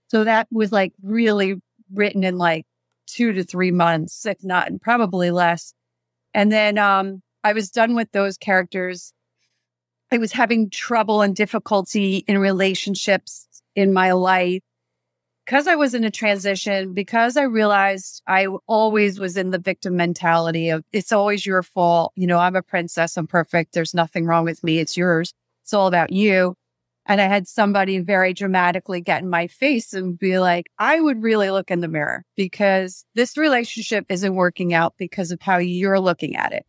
So that was like really written in like 2 to 3 months, if not, and probably less. And then I was done with those characters. I was having trouble and difficulty in relationships in my life. Because I was in a transition, because I realized I always was in the victim mentality of it's always your fault. You know, I'm a princess. I'm perfect. There's nothing wrong with me. It's yours. It's all about you. And I had somebody very dramatically get in my face and be like, I would really look in the mirror because this relationship isn't working out because of how you're looking at it,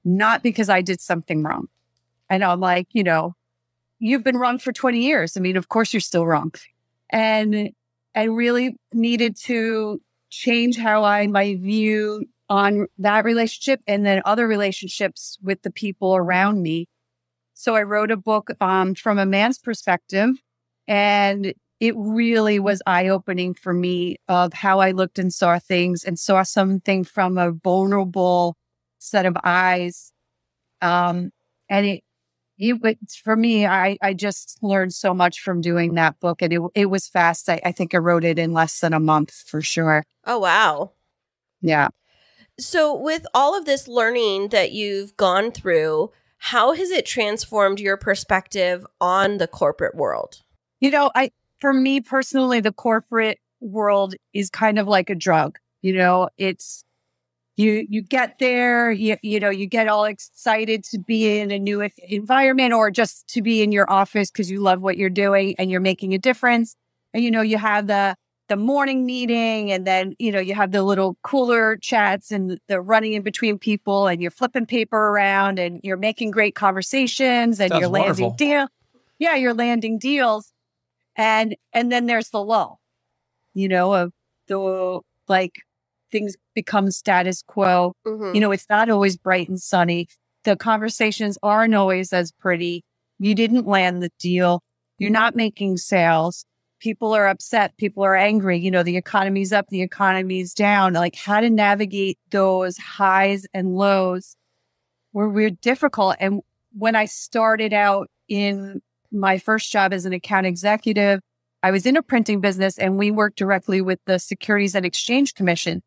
not because I did something wrong. And I'm like, you've been wrong for 20 years. I mean, of course you're still wrong. And I really needed to change how my view on that relationship and then other relationships with the people around me. So I wrote a book from a man's perspective, and it really was eye-opening for me of how I looked and saw things and saw something from a vulnerable set of eyes. And for me, I just learned so much from doing that book, and it was fast. I think I wrote it in less than a month for sure. Oh, wow. Yeah. So with all of this learning that you've gone through, how has it transformed your perspective on the corporate world? For me personally, the corporate world is kind of like a drug. It's You get there, you get all excited to be in a new environment or just to be in your office because you love what you're doing and you're making a difference. And, you have the morning meeting and then, you have the little cooler chats and the running in between people and you're flipping paper around and you're making great conversations and you're landing deals. Yeah, you're landing deals. And then there's the lull, of the things become status quo. Mm-hmm. It's not always bright and sunny. The conversations aren't always as pretty. You didn't land the deal. You're not making sales. People are upset. People are angry. The economy's up, the economy's down. Like how to navigate those highs and lows were difficult. And when I started out in my first job as an account executive, I was in a printing business and we worked directly with the Securities and Exchange Commission.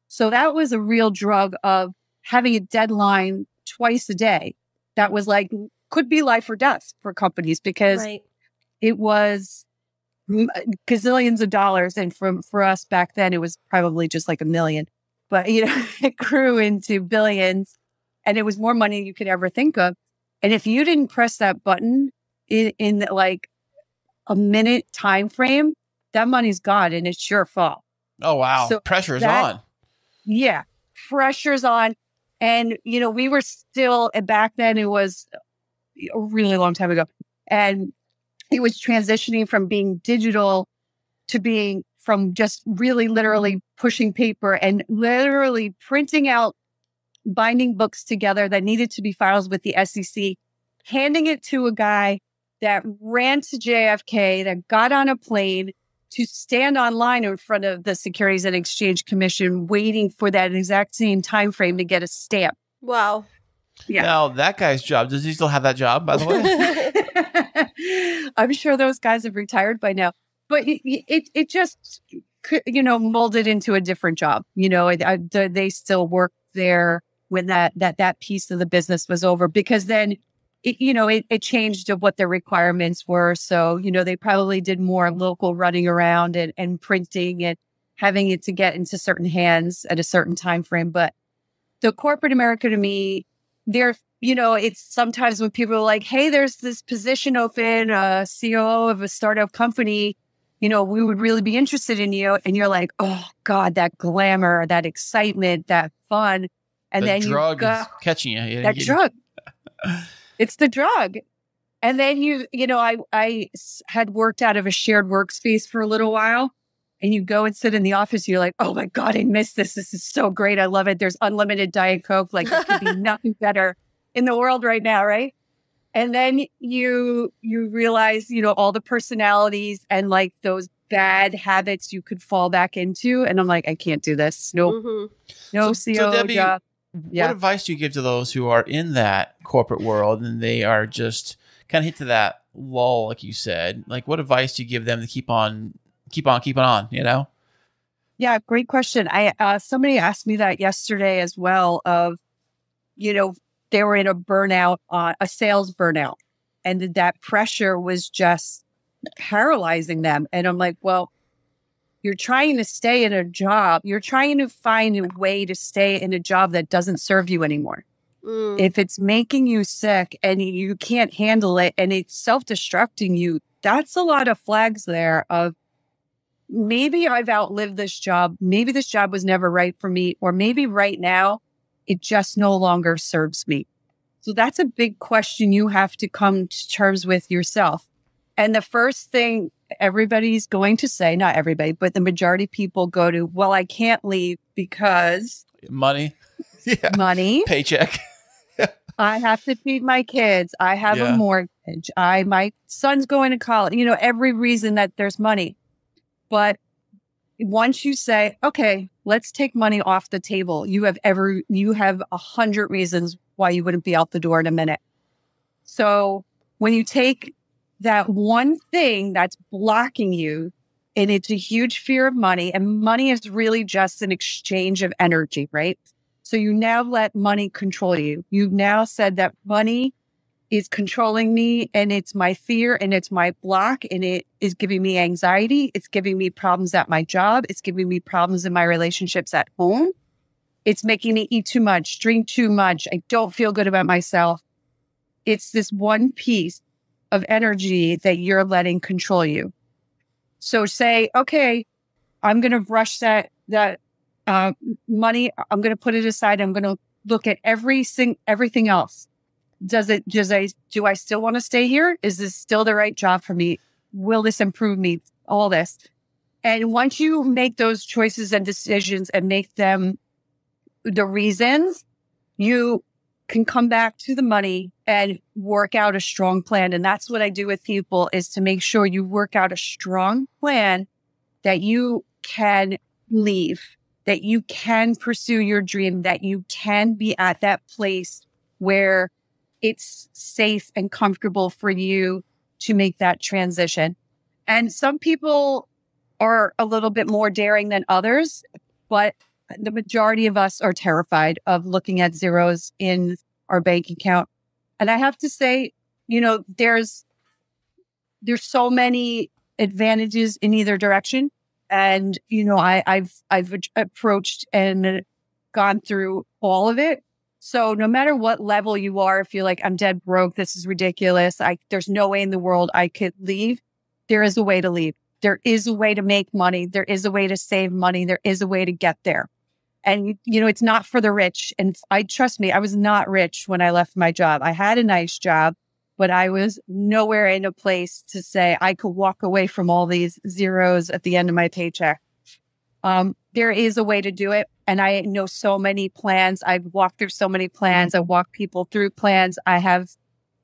So that was a real drug of having a deadline twice a day. That was like, could be life or death for companies because it was gazillions of dollars. And for us back then, it was probably just like $1 million. But, it grew into billions and it was more money than you could ever think of. And if you didn't press that button in like a minute time frame, that money's gone and it's your fault. Oh, wow. So pressure's on. Yeah, pressure's on. And, we were still, back then it was a really long time ago. And it was transitioning from being digital to being from just really literally pushing paper and literally printing out binding books together that needed to be filed with the SEC, handing it to a guy that ran to JFK, that got on a plane to stand online in front of the Securities and Exchange Commission, waiting for that exact same time frame to get a stamp. Wow. Yeah. Now, that guy's job, does he still have that job, by the way? I'm sure those guys have retired by now. But it just, molded into a different job. They still work there when that piece of the business was over, because then it changed of what their requirements were. So, they probably did more local running around and printing and having it to get into certain hands at a certain time frame. But the corporate America, to me, it's sometimes when people are like, hey, there's this position open, COO of a startup company, we would really be interested in you. And you're like, oh God, that glamour, that excitement, that fun. And then drug is catching you. That drug. It's the drug. And then I had worked out of a shared workspace for a little while, and you go and sit in the office. You're like, oh my God, I miss this. This is so great. I love it. There's unlimited Diet Coke. Like, there could be nothing better in the world right now. Right. And then you realize, all the personalities and like those bad habits you could fall back into. And I'm like, I can't do this. Nope. Mm-hmm. No CO so Debby, job. What advice do you give to those who are in that corporate world and they are just kind of hit to that lull, like you said? Like, what advice do you give them to keep on, Yeah, great question. Somebody asked me that yesterday as well. Of, they were in a burnout, a sales burnout, and that pressure was just paralyzing them. And I'm like, well, you're trying to stay in a job. You're trying to find a way to stay in a job that doesn't serve you anymore. If it's making you sick and you can't handle it and it's self-destructing you, that's a lot of flags there of maybe I've outlived this job. Maybe this job was never right for me. Or maybe right now it just no longer serves me. So that's a big question you have to come to terms with yourself. And the first thing everybody's going to say, not everybody, but the majority of people go to, well, I can't leave because money, paycheck. I have to feed my kids. I have a mortgage. My son's going to college. Every reason that there's money. But once you say, okay, let's take money off the table, you have 100 reasons why you wouldn't be out the door in a minute. So when you take that one thing that's blocking you, and it's a huge fear of money, and money is really just an exchange of energy, right? So you now let money control you. You've now said that money is controlling me, and it's my fear, and it's my block, and it is giving me anxiety. It's giving me problems at my job. It's giving me problems in my relationships at home. It's making me eat too much, drink too much. I don't feel good about myself. It's this one piece of energy that you're letting control you. So say, okay, I'm going to rush that money. I'm going to put it aside. I'm going to look at everything else. Do I still want to stay here? Is this still the right job for me? Will this improve me? All this. And once you make those choices and decisions and make them the reasons, you can come back to the money and work out a strong plan. And that's what I do with people, is to make sure you work out a strong plan that you can leave, that you can pursue your dream, that you can be at that place where it's safe and comfortable for you to make that transition. And some people are a little bit more daring than others, but the majority of us are terrified of looking at zeros in our bank account. And I have to say, there's so many advantages in either direction. And, I've approached and gone through all of it. So no matter what level you are, if you're like, I'm dead broke, this is ridiculous, there's no way in the world I could leave, there is a way to leave. There is a way to make money. There is a way to save money. There is a way to get there. And, it's not for the rich. And trust me, I was not rich when I left my job. I had a nice job, but I was nowhere in a place to say I could walk away from all these zeros at the end of my paycheck. There is a way to do it. And I know so many plans. I've walked through so many plans. I walk people through plans. I have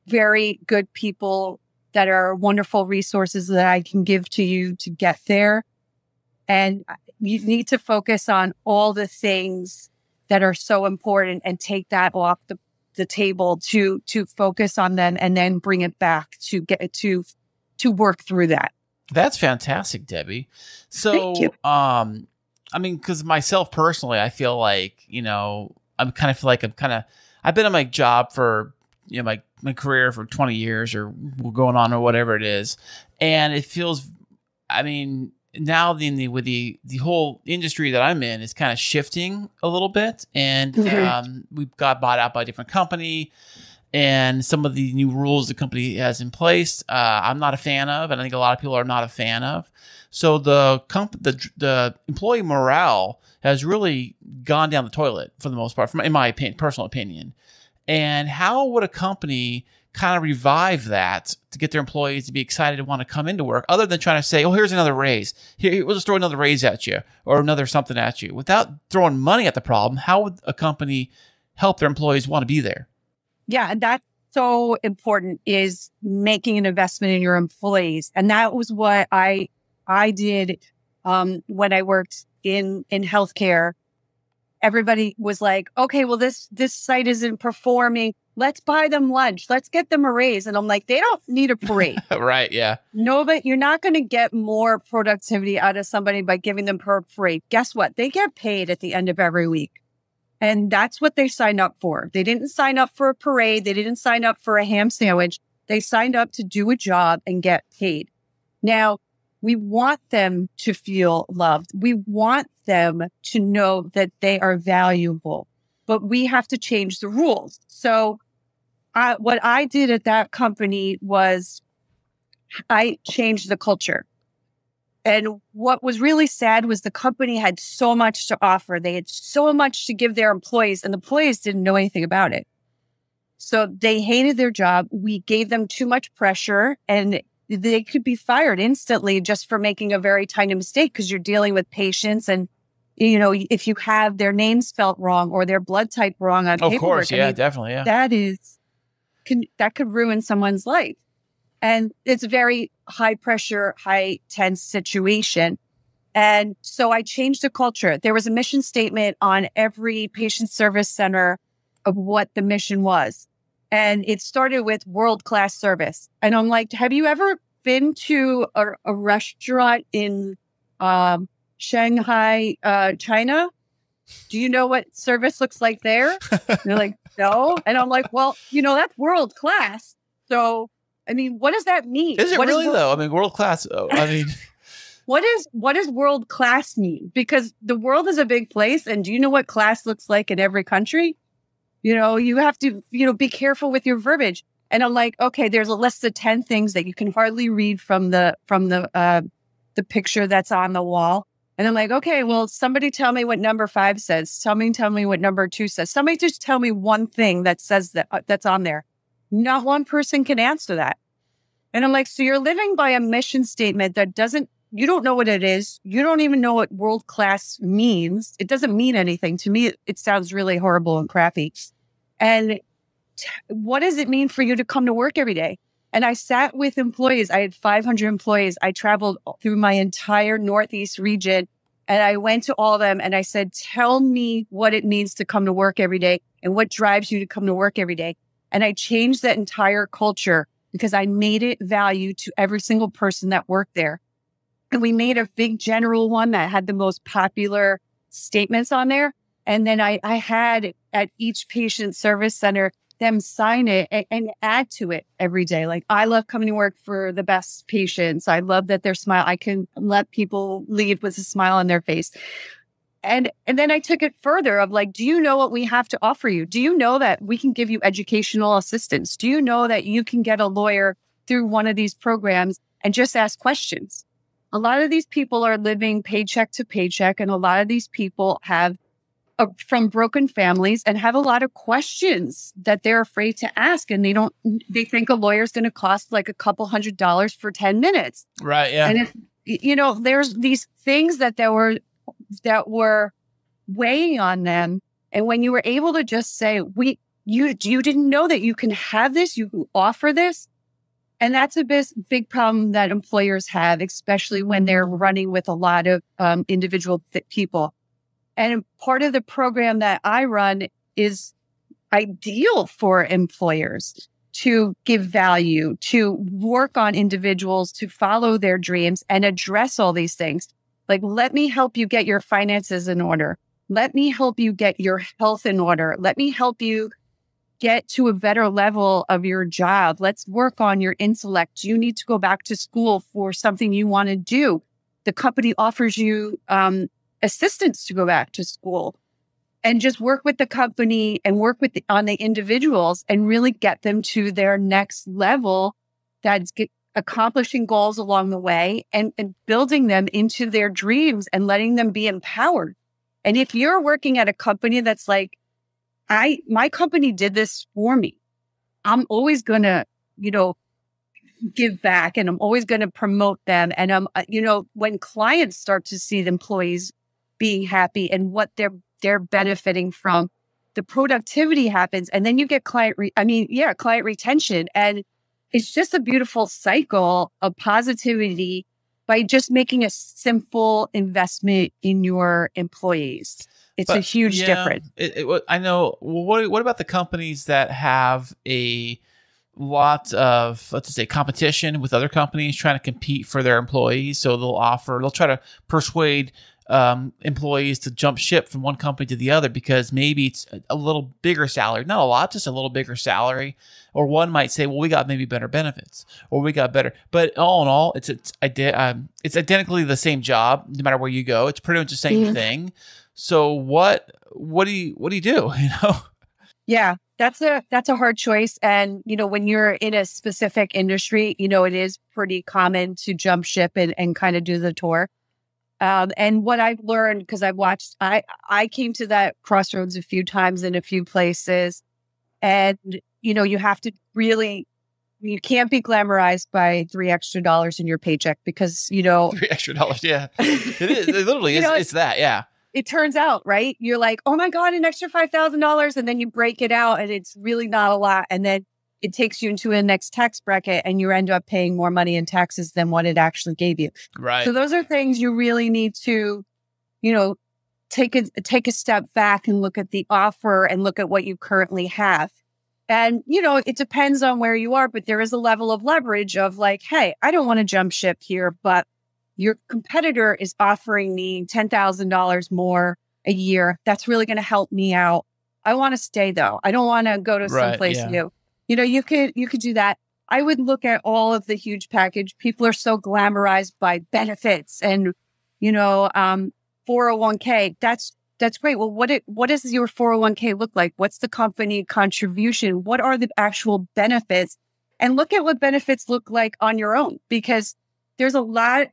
very good people that are wonderful resources that I can give to you to get there. And you need to focus on all the things that are so important and take that off the table to focus on them and then bring it back to get to work through that. That's fantastic, Debbie. So, Thank you. I mean, because myself personally, I feel like, I've been in my job for, my career for 20 years or going on or whatever it is. And it feels, I mean, now with the whole industry that I'm in is kind of shifting a little bit. And we've got bought out by a different company. And some of the new rules the company has in place, I'm not a fan of, and I think a lot of people are not a fan of. So the employee morale has really gone down the toilet for the most part, in my personal opinion. And how would a company kind of revive that to get their employees to be excited to want to come into work, other than trying to say, "Oh, here's another raise. Here, we'll just throw another raise at you or another something at you," without throwing money at the problem? How would a company help their employees want to be there? Yeah, and that's so important, is making an investment in your employees. And that was what I did when I worked in healthcare. Everybody was like, okay, well, this site isn't performing. Let's buy them lunch. Let's get them a raise. And I'm like, they don't need a parade. Right, yeah. No, but you're not going to get more productivity out of somebody by giving them per parade. Guess what? They get paid at the end of every week. And that's what they signed up for. They didn't sign up for a parade. They didn't sign up for a ham sandwich. They signed up to do a job and get paid. Now, we want them to feel loved. We want them to know that they are valuable, but we have to change the rules. So what I did at that company was I changed the culture. And what was really sad was the company had so much to offer. They had so much to give their employees, and the employees didn't know anything about it. So they hated their job. We gave them too much pressure, and they could be fired instantly just for making a very tiny mistake, because you're dealing with patients. And, if you have their name spelled wrong or their blood type wrong on paperwork. Of course, yeah, definitely, yeah. That could ruin someone's life. And it's a very high pressure, high tense situation. And so I changed the culture. There was a mission statement on every patient service center of what the mission was. And it started with world-class service. And I'm like, have you ever been to a restaurant in Shanghai, China? Do you know what service looks like there? And they're like, no. And I'm like, well, that's world-class. So I mean, what does that mean? Is it really though? I mean, world class. What does world class mean? Because the world is a big place, and do you know what class looks like in every country? You have to, be careful with your verbiage. And I'm like, okay, there's a list of 10 things that you can hardly read from the picture that's on the wall. And I'm like, okay, well, somebody tell me what number 5 says. Somebody tell me what number 2 says. Somebody just tell me one thing that says that's on there. Not one person can answer that. And I'm like, so you're living by a mission statement that you don't know what it is. You don't even know what world class means. It doesn't mean anything. To me, it sounds really horrible and crappy. And what does it mean for you to come to work every day? And I sat with employees. I had 500 employees. I traveled through my entire Northeast region, and I went to all of them and I said, tell me what it means to come to work every day and what drives you to come to work every day. And I changed that entire culture because I made it value to every single person that worked there. And we made a big general one that had the most popular statements on there. And then I had at each patient service center them sign it and add to it every day. Like, I love coming to work for the best patients. I love that their smile. I can let people leave with a smile on their face. And then I took it further of like, do you know what we have to offer you? Do you know that we can give you educational assistance? Do you know that you can get a lawyer through one of these programs and just ask questions? A lot of these people are living paycheck to paycheck, and a lot of these people have from broken families and have a lot of questions that they're afraid to ask. And they think a lawyer's going to cost like a couple $100s for 10 minutes. Right. Yeah. And if, there's these things that that were weighing on them. And when you were able to just say, you didn't know that you can have this, you can offer this. And that's a big problem that employers have, especially when they're running with a lot of individual people. And part of the program that I run is ideal for employers to give value, to work on individuals, to follow their dreams and address all these things. Like, let me help you get your finances in order. Let me help you get your health in order. Let me help you get to a better level of your job. Let's work on your intellect. You need to go back to school for something you want to do. The company offers you assistance to go back to school, and just work with the company and work on the individuals and really get them to their next level. That's accomplishing goals along the way and building them into their dreams and letting them be empowered. And if you're working at a company that's like, my company did this for me, I'm always going to, give back, and I'm always going to promote them. And when clients start to see the employees being happy and what they're benefiting from, the productivity happens, and then you get client retention. And it's just a beautiful cycle of positivity by just making a simple investment in your employees. It's a huge difference. I know. What about the companies that have a lot of, let's just say, competition with other companies trying to compete for their employees? So they'll try to persuade employees to jump ship from one company to the other because maybe it's a little bigger salary, not a lot, just a little bigger salary. Or one might say, well, we got maybe better benefits, or we got better. But all in all, it's identically the same job no matter where you go. It's pretty much the same thing. So what do you do? Yeah, that's a hard choice. And, when you're in a specific industry, it is pretty common to jump ship and kind of do the tour. And what I've learned, because I came to that crossroads a few times in a few places, and, you have to really, you can't be glamorized by $3 extra in your paycheck because, $3 extra. Yeah, it is. It literally is. It's that. Yeah. It turns out, right? You're like, oh my God, an extra $5,000. And then you break it out and it's really not a lot. And then it takes you into a next tax bracket and you end up paying more money in taxes than what it actually gave you. Right. So those are things you really need to, take a step back and look at the offer and look at what you currently have. And, it depends on where you are, but there is a level of leverage of like, hey, I don't want to jump ship here, but your competitor is offering me $10,000 more a year. That's really going to help me out. I want to stay though. I don't want to go to someplace new. You could do that. I would look at all of the huge package. People are so glamorized by benefits and, 401k. That's great. Well, what does your 401k look like? What's the company contribution? What are the actual benefits? And look at what benefits look like on your own, because there's a lot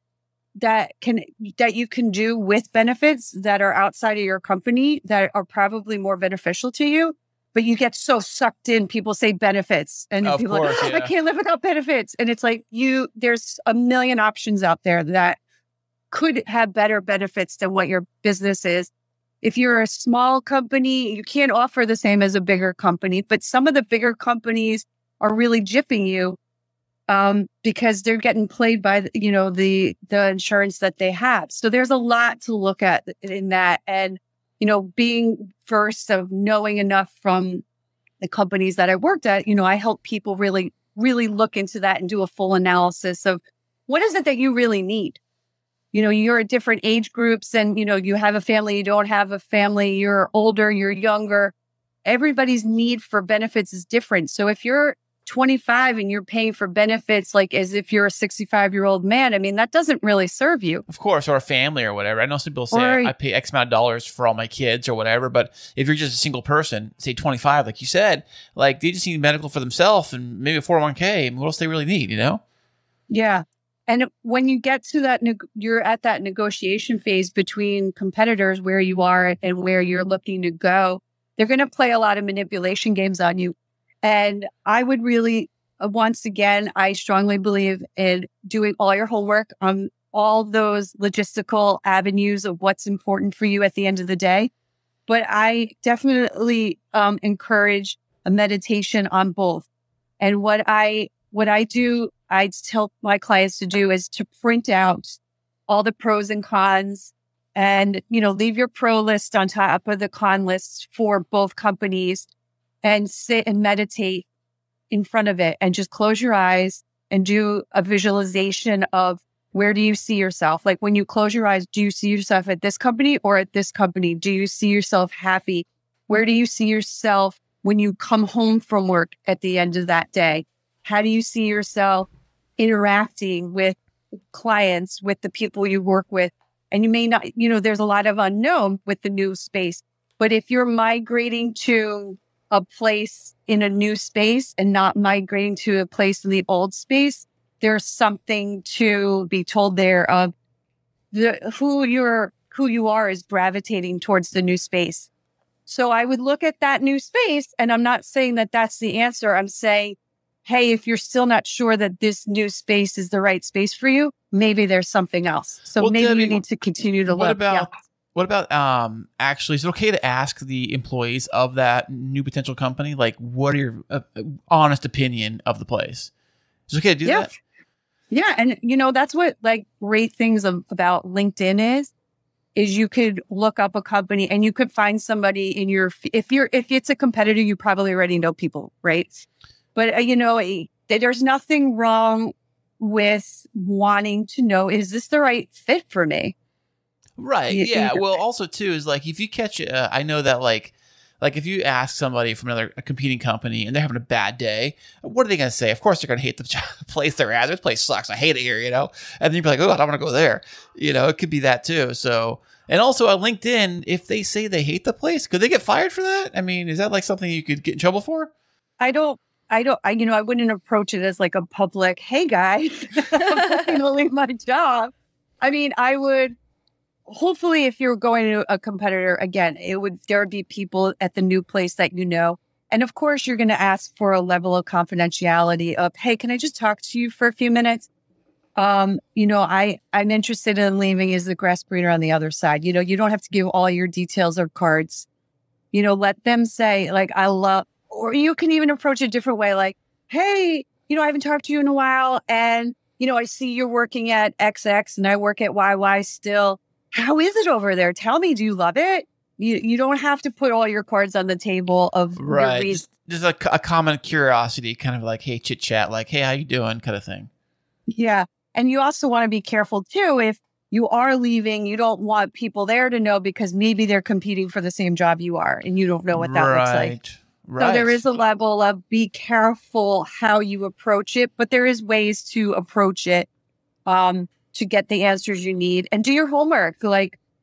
that you can do with benefits that are outside of your company that are probably more beneficial to you. But you get so sucked in. People say benefits, and people are like, I can't live without benefits. And it's like there's a million options out there that could have better benefits than what your business is. If you're a small company, you can't offer the same as a bigger company. But some of the bigger companies are really gypping you because they're getting played by the insurance that they have. So there's a lot to look at in that, and being first of knowing enough from the companies that I worked at, I help people really, really look into that and do a full analysis of what is it that you really need. You're at different age groups and, you have a family, you don't have a family, you're older, you're younger. Everybody's need for benefits is different. So if you're 25 and you're paying for benefits like as if you're a 65-year-old man, I mean, that doesn't really serve you. Of course, or a family or whatever. I know some people say I pay X amount of dollars for all my kids or whatever, but if you're just a single person, say 25, like you said, like they just need medical for themselves and maybe a 401k, and what else they really need, Yeah. And when you get to that, you're at that negotiation phase between competitors where you are and where you're looking to go. They're going to play a lot of manipulation games on you. And I would really, once again, I strongly believe in doing all your homework on all those logistical avenues of what's important for you at the end of the day. But I definitely encourage a meditation on both. And what I do, I tell my clients to do is to print out all the pros and cons and, leave your pro list on top of the con list for both companies and sit and meditate in front of it and just close your eyes and do a visualization of where do you see yourself? Like when you close your eyes, do you see yourself at this company or at this company? Do you see yourself happy? Where do you see yourself when you come home from work at the end of that day? How do you see yourself interacting with clients, with the people you work with? And you may not, there's a lot of unknown with the new space. But if you're migrating to a place in a new space and not migrating to a place in the old space, there's something to be told there of who you are is gravitating towards the new space. So I would look at that new space, and I'm not saying that that's the answer. I'm saying, hey, if you're still not sure that this new space is the right space for you, maybe there's something else. So maybe Debby, you need to continue to look. What about actually, is it okay to ask the employees of that new potential company, like, what are your honest opinion of the place? Is it okay to do that? Yeah. And, that's what great things about LinkedIn is you could look up a company and you could find somebody in if it's a competitor, you probably already know people, right? But, there's nothing wrong with wanting to know, is this the right fit for me? Right. Yeah. Well, also too is if you catch, I know that like if you ask somebody from a competing company and they're having a bad day, what are they going to say? Of course, they're going to hate the place they're at. This place sucks. I hate it here, And then you'd be like, oh, I don't want to go there. It could be that too. So, and also on LinkedIn, if they say they hate the place, could they get fired for that? I mean, is that something you could get in trouble for? I wouldn't approach it as a public, hey guys, I'm going to leave my job. I mean, I would. Hopefully, if you're going to a competitor, again, there would be people at the new place that and of course, you're going to ask for a level of confidentiality of, hey, can I just talk to you for a few minutes? I'm interested in leaving as the grass greener on the other side. You don't have to give all your details or cards. Let them say I love, or you can even approach it a different way, hey, I haven't talked to you in a while, and I see you're working at XX and I work at YY still. How is it over there? Tell me, do you love it? You don't have to put all your cards on the table of right. Just a common curiosity, kind of hey, chit chat, hey, how you doing, kind of thing. Yeah, and you also want to be careful too. If you are leaving, you don't want people there to know because maybe they're competing for the same job you are, and you don't know what that looks like. Right. So there is a level of be careful how you approach it, but there is ways to approach it. To get the answers you need, and do your homework.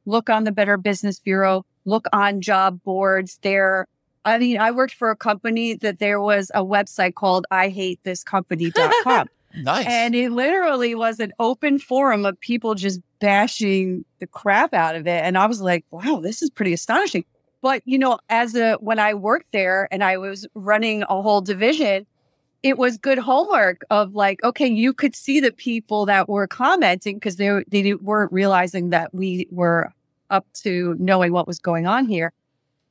Look on the Better Business Bureau, look on job boards there. I mean, I worked for a company that there was a website called IHateThisCompany.com. Nice. And it literally was an open forum of people just bashing the crap out of it. And I was like, wow, this is pretty astonishing. But, when I worked there and I was running a whole division, it was good homework of okay, you could see the people that were commenting because they weren't realizing that we were up to knowing what was going on here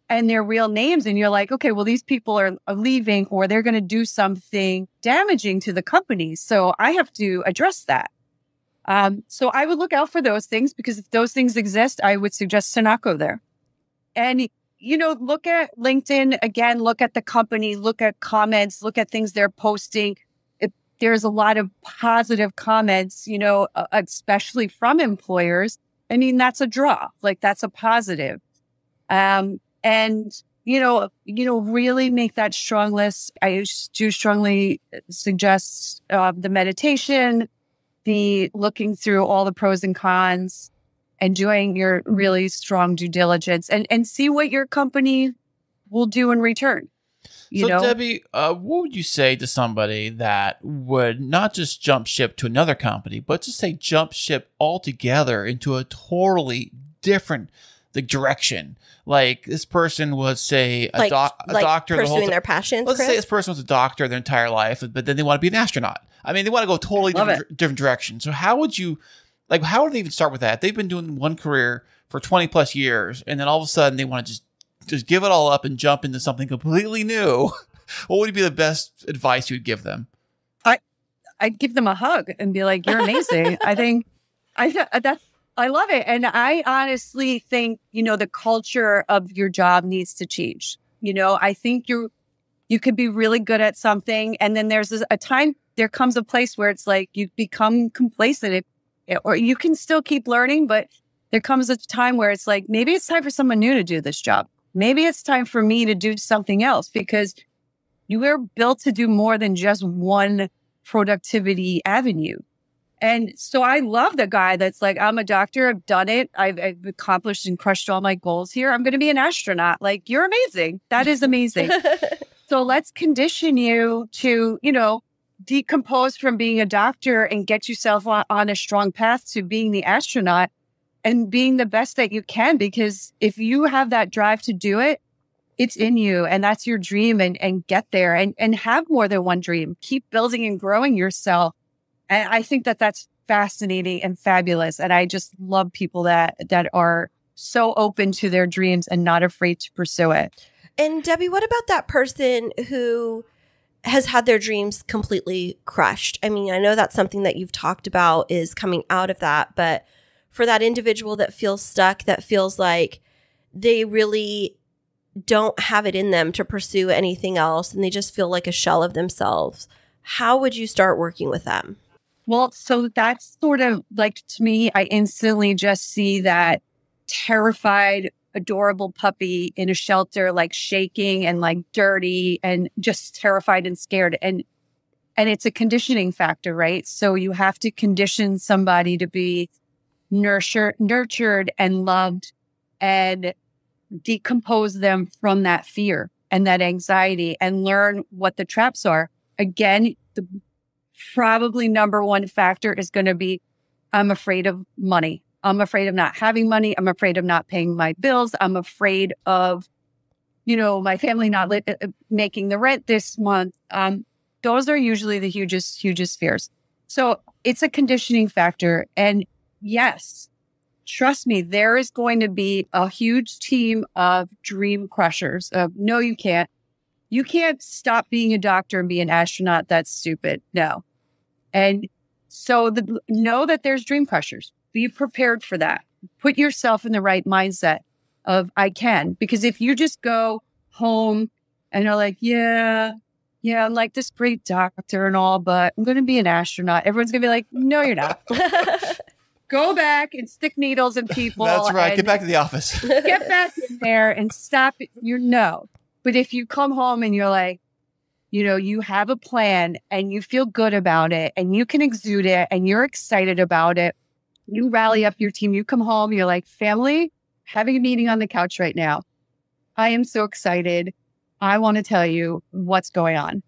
and their real names. And you're like, okay, well, these people are leaving or they're going to do something damaging to the company. So I have to address that. So I would look out for those things because if those things exist, I would suggest to not go there. And look at LinkedIn again, look at the company, look at comments, look at things they're posting. If there's a lot of positive comments, especially from employers. I mean, that's a draw, that's a positive. And, really make that strong list. I do strongly suggest the meditation, the looking through all the pros and cons, and doing your really strong due diligence and see what your company will do in return. You know? Debby, what would you say to somebody that would not just jump ship to another company, but to say jump ship altogether into a totally different direction? This person was, say, a doctor. Pursuing their passions, Let's say this person was a doctor their entire life, but then they want to be an astronaut. I mean, they want to go totally different direction. So how would you Like, how would they even start with that? They've been doing one career for 20 plus years, and then all of a sudden they want to just give it all up and jump into something completely new. What would be the best advice you would give them? I'd give them a hug and be like, "You're amazing." I love it. And I honestly think, the culture of your job needs to change. I think you could be really good at something. And then there comes a place where it's like you become complacent, or you can still keep learning, but there comes a time where it's like, maybe it's time for someone new to do this job. Maybe it's time for me to do something else, because you were built to do more than just one productivity avenue. And so I love the guy that's like, I'm a doctor, I've done it, I've accomplished and crushed all my goals here. I'm going to be an astronaut. Like, you're amazing. That is amazing. So let's condition you to, decompose from being a doctor and get yourself on a strong path to being the astronaut and being the best that you can. Because if you have that drive to do it, it's in you, and that's your dream, and get there and have more than one dream. Keep building and growing yourself. And I think that that's fascinating and fabulous. And I just love people that are so open to their dreams and not afraid to pursue it. And Debby, what about that person who has had their dreams completely crushed? I mean, I know that's something that you've talked about, is coming out of that. But for that individual that feels stuck, that feels like they really don't have it in them to pursue anything else, and they just feel like a shell of themselves, how would you start working with them? Well, so that's sort of like, to me, I instantly just see that terrified, adorable puppy in a shelter, like shaking and like dirty and just terrified and scared. And it's a conditioning factor, right? So you have to condition somebody to be nurtured and loved, and decompose them from that fear and that anxiety and learn what the traps are. Again, the probably number one factor is going to be, I'm afraid of money. I'm afraid of not having money. I'm afraid of not paying my bills. I'm afraid of, my family not making the rent this month. Those are usually the hugest fears. So it's a conditioning factor. And yes, trust me, there is going to be a huge team of dream crushers. No, you can't. You can't stop being a doctor and be an astronaut. That's stupid. No. And so know that there's dream crushers. Be prepared for that. Put yourself in the right mindset of, I can. Because if you just go home and are like, yeah, I'm like this great doctor and all, but I'm going to be an astronaut, everyone's going to be like, no, you're not. Go back and stick needles in people. That's right. Get back to the office. Get back in there and stop it. But if you come home and you're like, you have a plan and you feel good about it and you can exude it and you're excited about it, you rally up your team, you come home, you're like, family, having a meeting on the couch right now. I am so excited. I want to tell you what's going on.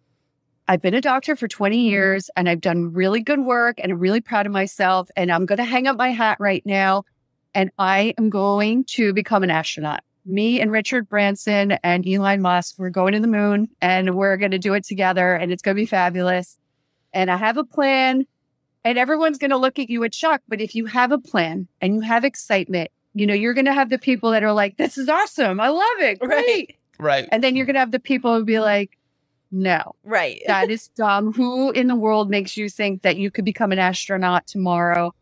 I've been a doctor for 20 years and I've done really good work and I'm really proud of myself. And I'm going to hang up my hat right now. And I am going to become an astronaut. Me and Richard Branson and Elon Musk, we're going to the moon and we're going to do it together and it's going to be fabulous. And I have a plan and everyone's going to look at you in shock. But if you have a plan and you have excitement, you're going to have the people that are like, this is awesome. I love it. Great. Right. And then you're going to have the people who be like, no. Right. That is dumb. Who in the world makes you think that you could become an astronaut tomorrow?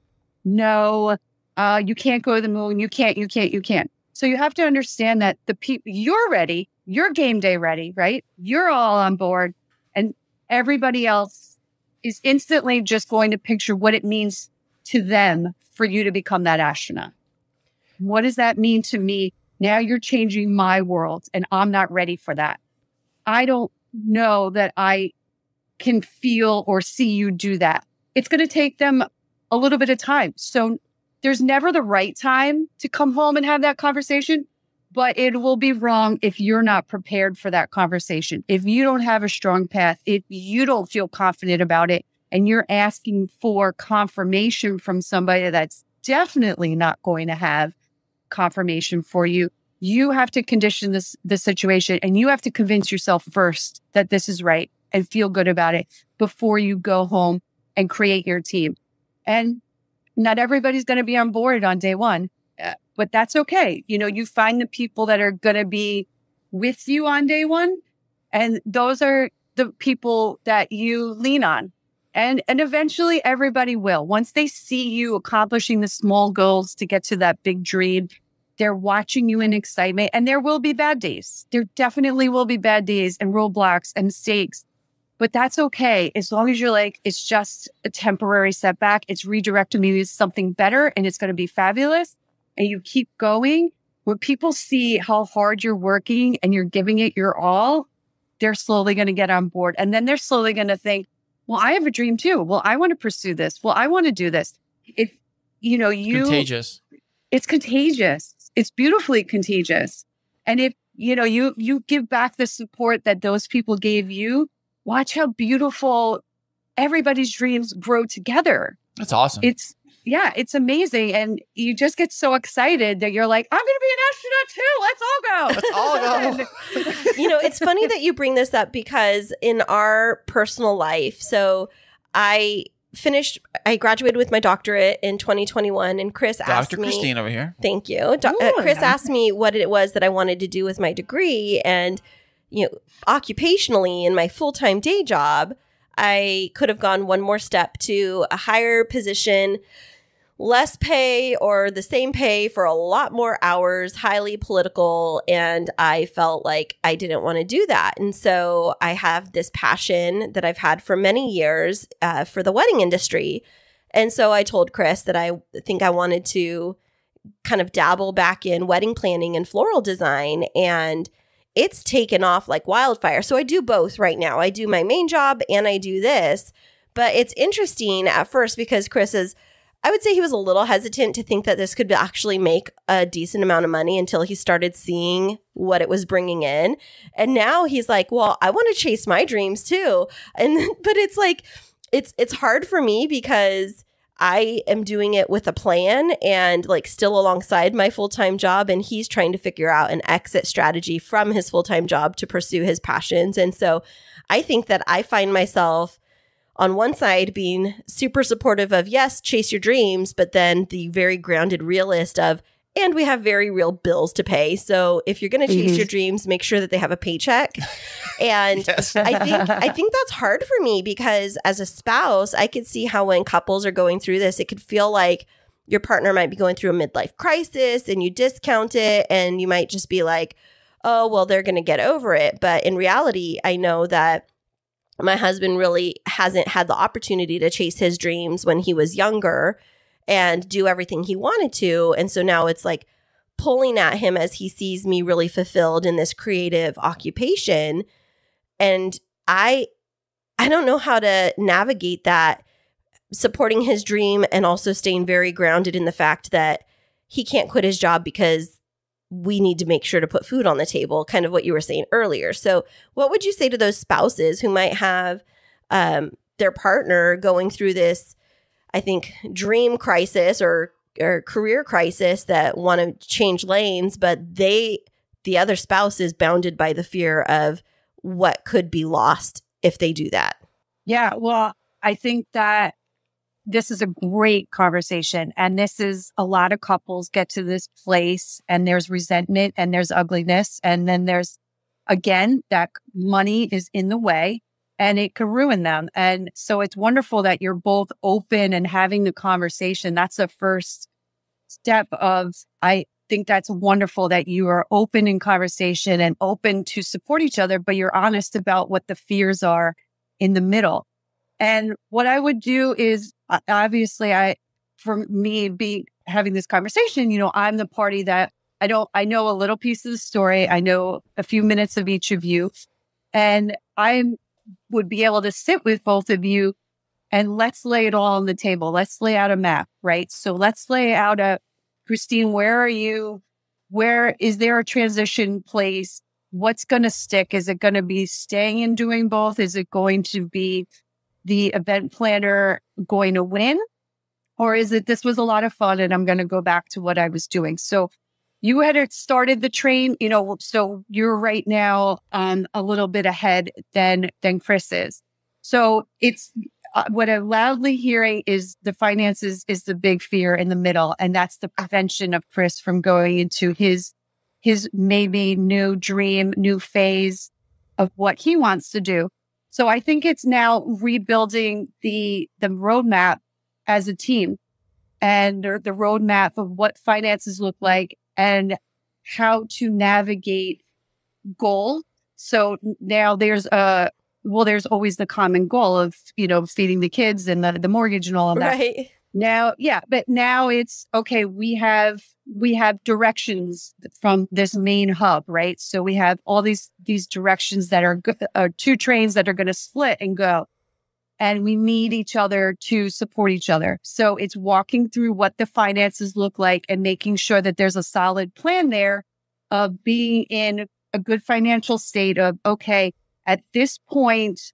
No, you can't go to the moon. You can't. So you have to understand that the people, you're ready, you're game day ready, right? You're all on board, and everybody else is instantly just going to picture what it means to them for you to become that astronaut. What does that mean to me? Now you're changing my world and I'm not ready for that. I don't know that I can feel or see you do that. It's going to take them a little bit of time. So there's never the right time to come home and have that conversation, but it will be wrong if you're not prepared for that conversation. If you don't have a strong path, if you don't feel confident about it, and you're asking for confirmation from somebody that's definitely not going to have confirmation for you, you have to condition the situation, and you have to convince yourself first that this is right and feel good about it before you go home and create your team. And not everybody's going to be on board on day one, but that's okay. You find the people that are going to be with you on day one, and those are the people that you lean on. And eventually everybody will. Once they see you accomplishing the small goals to get to that big dream, they're watching you in excitement. And there will be bad days. There definitely will be bad days and roadblocks and mistakes. But that's okay. As long as you're like, it's just a temporary setback. It's redirecting me to something better and it's going to be fabulous. And you keep going. When people see how hard you're working and you're giving it your all, they're slowly going to get on board. And then they're slowly going to think, well, I have a dream too. Well, I want to pursue this. Well, I want to do this. Contagious. It's contagious. It's beautifully contagious. And if, you give back the support that those people gave you, watch how beautiful everybody's dreams grow together. That's awesome. It's amazing. And you just get so excited that you're like, I'm going to be an astronaut too. Let's all go. It's funny that you bring this up because in our personal life, so I graduated with my doctorate in 2021 and Kris asked me. Dr. Kristine over here. Thank you. Kris asked me what it was that I wanted to do with my degree. And, occupationally in my full-time day job, I could have gone one more step to a higher position, less pay or the same pay for a lot more hours, highly political. And I felt like I didn't want to do that. And so I have this passion that I've had for many years for the wedding industry. And so I told Kris that I think I wanted to kind of dabble back in wedding planning and floral design. And it's taken off like wildfire. So I do both right now. I do my main job and I do this. But it's interesting at first because Kris I would say he was a little hesitant to think that this could actually make a decent amount of money until he started seeing what it was bringing in. And now he's like, well, I want to chase my dreams too. But it's like, it's hard for me because I am doing it with a plan and like still alongside my full-time job. And he's trying to figure out an exit strategy from his full-time job to pursue his passions. And so I think that I find myself on one side being super supportive of, yes, chase your dreams, but then the very grounded realist of, and we have very real bills to pay. So if you're going to chase your dreams, make sure that they have a paycheck. And yes. I think that's hard for me because as a spouse, I could see how when couples are going through this, it could feel like your partner might be going through a midlife crisis and you discount it and you might just be like, oh, well, they're going to get over it. But in reality, I know that my husband really hasn't had the opportunity to chase his dreams when he was younger and do everything he wanted to. And so now it's like pulling at him as he sees me really fulfilled in this creative occupation. And I don't know how to navigate that, supporting his dream and also staying very grounded in the fact that he can't quit his job because we need to make sure to put food on the table, kind of what you were saying earlier. So what would you say to those spouses who might have their partner going through this, I think, dream crisis or career crisis that want to change lanes, but the other spouse is bounded by the fear of what could be lost if they do that? Yeah, well, I think that this is a great conversation. And this is a lot of couples get to this place and there's resentment and there's ugliness. And then there's, again, that money is in the way and it can ruin them. And so it's wonderful that you're both open and having the conversation. That's the first step of, I think that's wonderful that you are open in conversation and open to support each other, but you're honest about what the fears are in the middle. And what I would do is, obviously, for me having this conversation, I'm the party that I know a little piece of the story. I know a few minutes of each of you, and I would be able to sit with both of you and let's lay it all on the table. Let's lay out a map, right? So let's lay out Kristine, where are you? Where is there a transition place? What's going to stick? Is it going to be staying and doing both? Is it going to be the event planner going to win? Or is it, this was a lot of fun and I'm going to go back to what I was doing? So you had started the train, so you're right now a little bit ahead than Kris is. So what I'm loudly hearing is the finances is the big fear in the middle. And that's the prevention of Kris from going into his maybe new dream, new phase of what he wants to do. So I think it's now rebuilding the roadmap as a team and the roadmap of what finances look like and how to navigate goal. So now there's always the common goal of, feeding the kids and the mortgage and all of that. Right. Now, yeah, but now it's okay. We have directions from this main hub, right? So we have all these directions that are two trains that are going to split and go, and we need each other to support each other. So it's walking through what the finances look like and making sure that there's a solid plan there of being in a good financial state of, okay, at this point,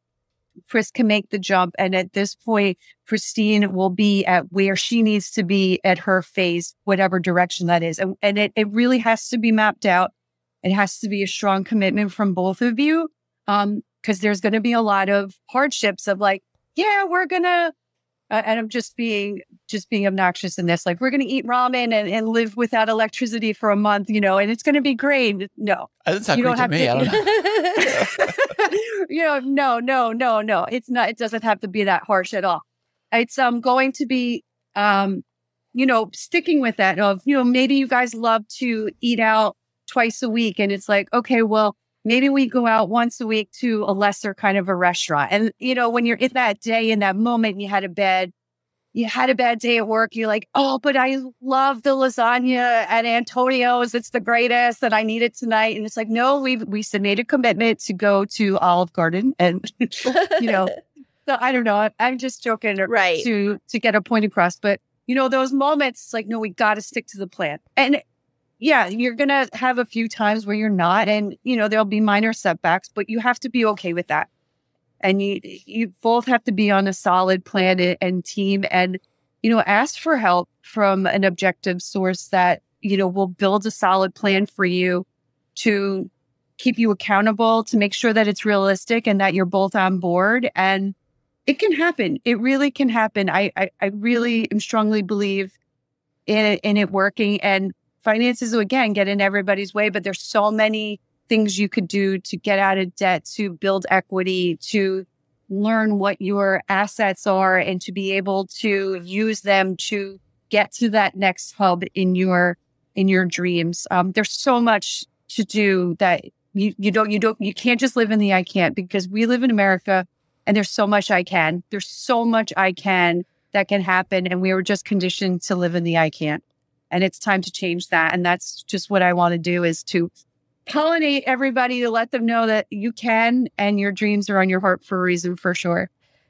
Kris can make the jump. And at this point, Kristine will be at where she needs to be at her phase, whatever direction that is. And it really has to be mapped out. It has to be a strong commitment from both of you. Because there's going to be a lot of hardships of like, yeah, we're going to, and I'm just being obnoxious in this, like, we're going to eat ramen and live without electricity for a month, and it's going to be great. No. That's not great to me. I don't know. No. It's not, it doesn't have to be that harsh at all. It's going to be, sticking with that of, maybe you guys love to eat out twice a week. And it's like, okay, well, maybe we go out once a week to a lesser kind of a restaurant. And, when you're in that day, in that moment, and you had a bad day at work, you're like, oh, but I love the lasagna at Antonio's. It's the greatest and I need it tonight. And it's like, no, we made a commitment to go to Olive Garden. And, so I don't know. I'm just joking right. to get a point across. But, those moments, it's like, no, we got to stick to the plan. And yeah, you're going to have a few times where you're not. And, there'll be minor setbacks, but you have to be okay with that. And you both have to be on a solid plan and team and, ask for help from an objective source that, will build a solid plan for you to keep you accountable, to make sure that it's realistic and that you're both on board. And it can happen. It really can happen. I really strongly believe in it working. And finances, again, get in everybody's way, but there's so many things you could do to get out of debt, to build equity, to learn what your assets are, and to be able to use them to get to that next hub in your dreams. There's so much to do that you can't just live in the I can't, because we live in America and there's so much I can. There's so much I can that can happen. And we were just conditioned to live in the I can't. And it's time to change that. And that's just what I want to do, is to pollinate everybody, to let them know that you can, and your dreams are on your heart for a reason, for sure.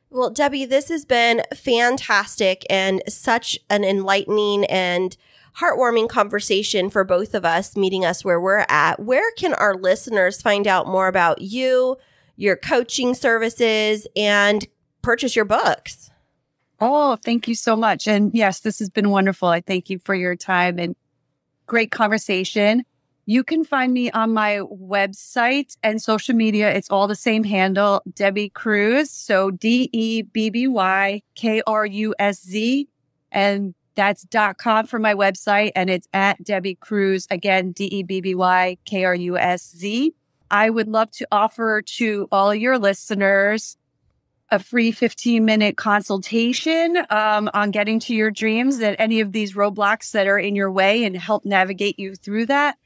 Well, Debby, this has been fantastic and such an enlightening and heartwarming conversation for both of us, meeting us where we're at. Where can our listeners find out more about you, your coaching services, and purchase your books? Oh, thank you so much. And yes, this has been wonderful. I thank you for your time and great conversation. You can find me on my website and social media. It's all the same handle, Debby Krusz. So DebbyKrusz. And that's .com for my website. And it's at Debby Krusz. Again, DebbyKrusz. I would love to offer to all of your listeners a free 15-minute consultation on getting to your dreams and any of these roadblocks that are in your way, and help navigate you through that,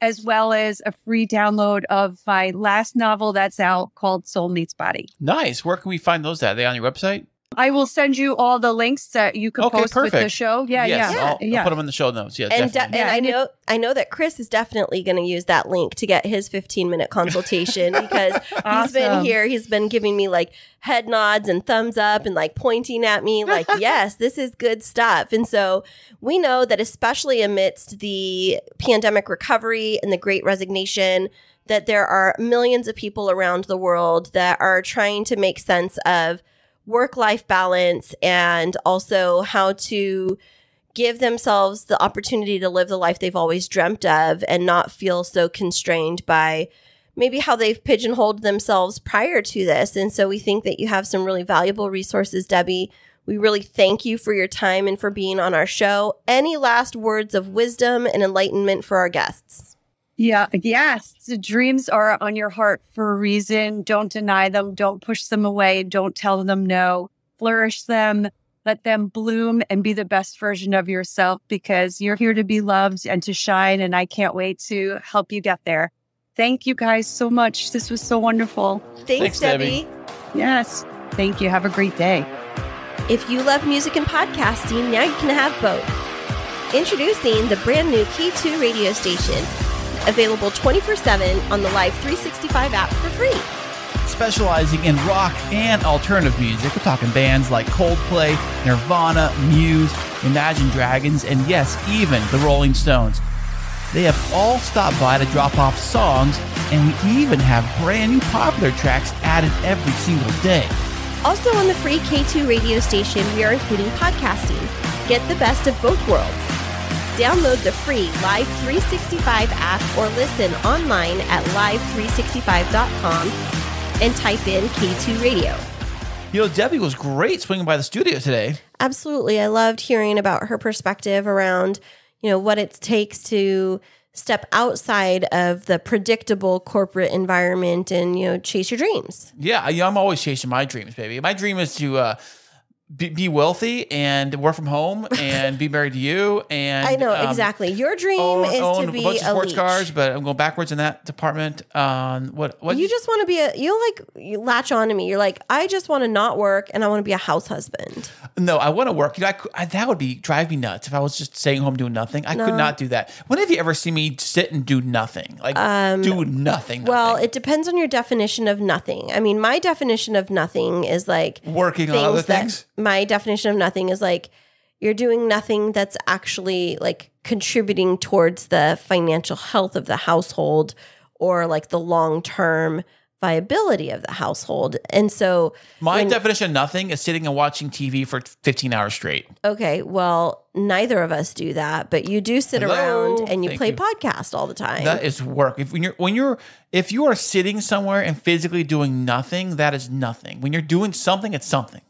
as well as a free download of my last novel that's out called Soul Meets Body. Nice. Where can we find those at? Are they on your website? I will send you all the links that you can post perfect. with the show. I'll put them in the show notes. Yeah, and definitely. And I know that Kris is definitely going to use that link to get his 15-minute consultation, because Awesome. He's been here. He's been giving me like head nods and thumbs up and like pointing at me like, yes, this is good stuff. And so we know that, especially amidst the pandemic recovery and the Great Resignation, that there are millions of people around the world that are trying to make sense of work-life balance, and also how to give themselves the opportunity to live the life they've always dreamt of and not feel so constrained by maybe how they've pigeonholed themselves prior to this. And so we think that you have some really valuable resources, Debby. We really thank you for your time and for being on our show. Any last words of wisdom and enlightenment for our guests? Yeah. Yes. The dreams are on your heart for a reason. Don't deny them. Don't push them away. Don't tell them no. Flourish them. Let them bloom and be the best version of yourself, because you're here to be loved and to shine. And I can't wait to help you get there. Thank you guys so much. This was so wonderful. Thanks, Debby. Yes. Thank you. Have a great day. If you love music and podcasting, now you can have both. Introducing the brand new K2 radio station, available 24/7 on the Live 365 app for free. Specializing in rock and alternative music, we're talking bands like Coldplay, Nirvana, Muse, Imagine Dragons, and yes, even the Rolling Stones. They have all stopped by to drop off songs, and we even have brand new popular tracks added every single day. Also on the free K2 radio station, we are including podcasting. Get the best of both worlds. Download the free Live 365 app or listen online at live365.com and type in K2 Radio. You know, Debby was great swinging by the studio today. Absolutely. I loved hearing about her perspective around, what it takes to step outside of the predictable corporate environment and, chase your dreams. Yeah, I'm always chasing my dreams, baby. My dream is to be wealthy and work from home and be married to you. And I know, exactly. Your dream is to be a bunch of sports leech. cars, but I'm going backwards in that department. What you just want to be you latch on to me. You're like, I just want to not work and I want to be a house husband. No, I want to work. That would drive me nuts if I was just staying home doing nothing. I could not do that. When have you ever seen me sit and do nothing? Do nothing. Well, it depends on your definition of nothing. I mean, my definition of nothing is like working on other things. My definition of nothing is like you're doing nothing that's actually like contributing towards the financial health of the household or like the long-term viability of the household. And so my definition of nothing is sitting and watching TV for 15 hours straight. Okay, well, neither of us do that, but you do sit around and you play podcasts all the time. That is work. If you are sitting somewhere and physically doing nothing, that is nothing. When you're doing something, it's something.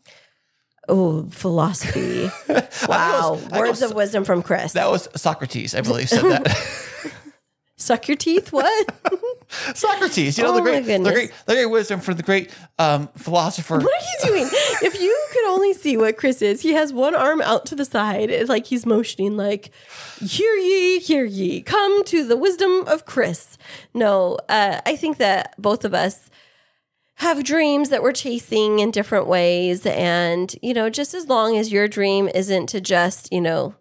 Oh, philosophy. Wow. Words of wisdom from Kris. That was Socrates, I believe, said that. Suck your teeth? What? Socrates, the great wisdom for the great philosopher. What are you doing? If you could only see what Kris is, he has one arm out to the side. It's like he's motioning like, hear ye, come to the wisdom of Kris. No, I think that both of us have dreams that we're chasing in different ways. And, just as long as your dream isn't to just,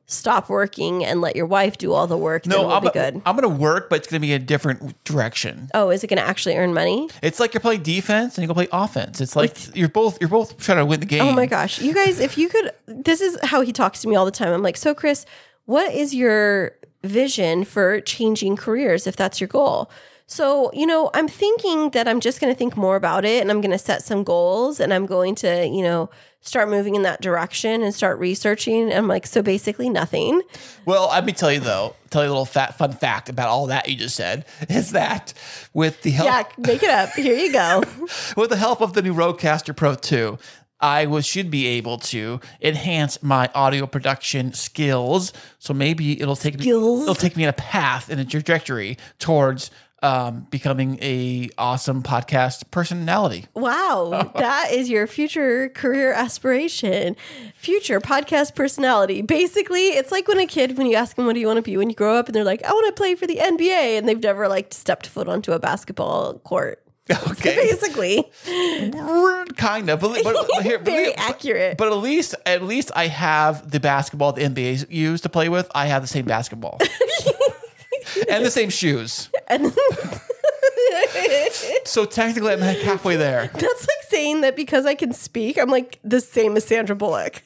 stop working and let your wife do all the work, then we'll be good. I'm going to work, but it's going to be a different direction. Oh, is it going to actually earn money? It's like you're playing defense and you go play offense. It's like you're both trying to win the game. Oh my gosh. You guys, if you could, this is how he talks to me all the time. I'm like, so Kris, what is your vision for changing careers if that's your goal? So, I'm thinking that I'm just going to think more about it and I'm going to set some goals and I'm going to, start moving in that direction and start researching. And I'm like, so basically nothing. Well, let me tell you a little fun fact about all that you just said is that with the help. Yeah, make it up. Here you go. With the help of the new Rodecaster Pro 2, I should be able to enhance my audio production skills. So maybe it'll take me in a path and a trajectory towards becoming a awesome podcast personality. Wow. That is your future career aspiration. Future podcast personality. Basically, it's like when you ask them, what do you want to be when you grow up? And they're like, I want to play for the NBA. And they've never stepped foot onto a basketball court. Okay. So basically. Kind of. But very accurate. But at least I have the basketball the NBA used to play with. I have the same basketball. And the same shoes. So technically, I'm halfway there. That's like saying that because I can speak, I'm like the same as Sandra Bullock.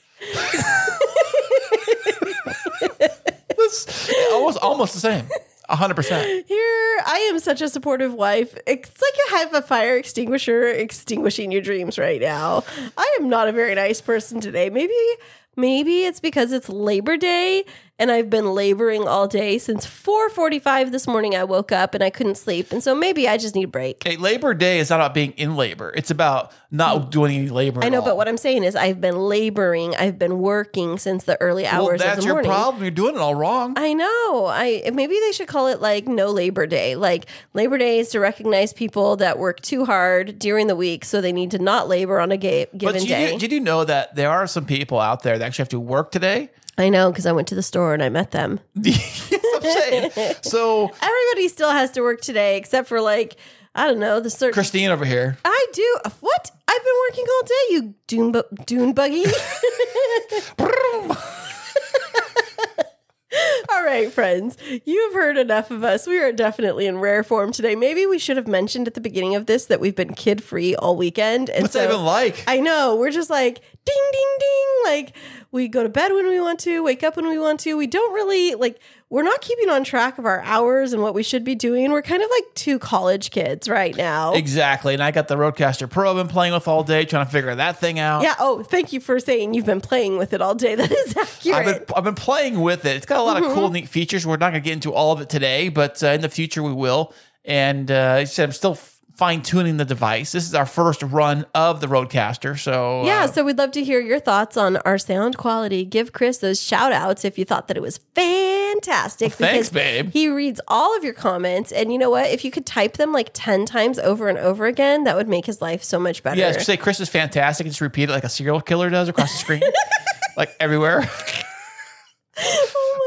Almost the same. 100%. Here, I am such a supportive wife. It's like I have a fire extinguisher extinguishing your dreams right now. I am not a very nice person today. Maybe it's because it's Labor Day and I've been laboring all day since 4:45 this morning. I woke up and I couldn't sleep. And so maybe I just need a break. Okay, Labor Day is not about being in labor. It's about not doing any labor. I know, at all. but what I'm saying is I've been laboring. I've been working since the early hours that's of the your morning. problem. You're doing it all wrong. I know. Maybe they should call it like no Labor Day. Like Labor Day is to recognize people that work too hard during the week, so they need to not labor on a given day. Did you know that there are some people out there that actually have to work today? I know, because I went to the store and I met them. Yes, I'm saying. So everybody still has to work today, except for like, I don't know, the certain Kristine over here. I do. What? I've been working all day, you dune buggy. All right, friends, you've heard enough of us. We are definitely in rare form today. Maybe we should have mentioned at the beginning of this that we've been kid-free all weekend. And What's that even like? I know. We're just like, ding, ding, ding. Like, we go to bed when we want to, wake up when we want to. We don't really, like, we're not keeping on track of our hours and what we should be doing. We're kind of like two college kids right now. Exactly. And I got the Rodecaster Pro I've been playing with all day, trying to figure that thing out. Yeah. Oh, thank you for saying you've been playing with it all day. That is accurate. I've been playing with it. It's got a lot of cool, neat features. We're not going to get into all of it today, but in the future we will. And I said I'm still fine-tuning the device. This is our first run of the Rodecaster. So so we'd love to hear your thoughts on our sound quality. Give Kris those shout-outs if you thought that it was fantastic. Well, thanks, babe. He reads all of your comments. And you know what? If you could type them like 10 times over and over again, that would make his life so much better. Yeah, just say Kris is fantastic and just repeat it like a serial killer does across the screen. Like everywhere.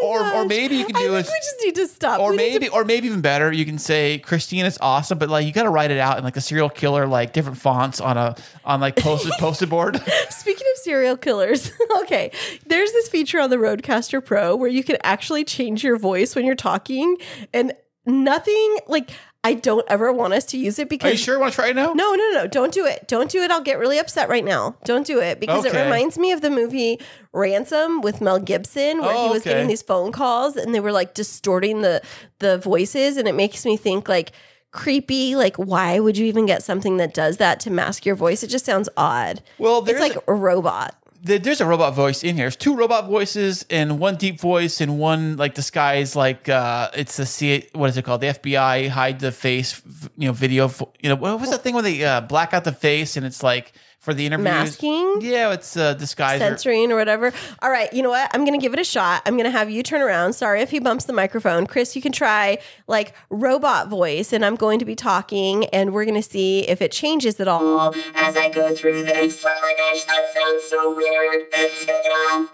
Or maybe you can do it. We just need to stop. Or maybe even better, you can say Kristine is awesome, but like you got to write it out in like a serial killer, like different fonts on like post-it board. Speaking of serial killers, okay, there's this feature on the Rodecaster Pro where you can actually change your voice when you're talking, and nothing like. I don't ever want us to use it because... Are you sure you want to try it now? No. Don't do it. Don't do it. I'll get really upset right now. Don't do it because it reminds me of the movie Ransom with Mel Gibson where he was getting these phone calls and they were like distorting the voices, and it makes me think like creepy. Like, why would you even get something that does that to mask your voice? It just sounds odd. Well, it's like a robot. There's a robot voice in here. There's two robot voices and one deep voice and one like disguise, like it's the what is it called? The FBI hide the face, video. What was that thing when they black out the face and it's like for the interviews? Masking? Yeah, it's disguise. Censoring or whatever. All right, you know what? I'm going to give it a shot. I'm going to have you turn around. Sorry if he bumps the microphone. Kris, you can try like robot voice, and I'm going to be talking, and we're going to see if it changes at all. As I go through this, oh my gosh, that sounds so weird. Take it off.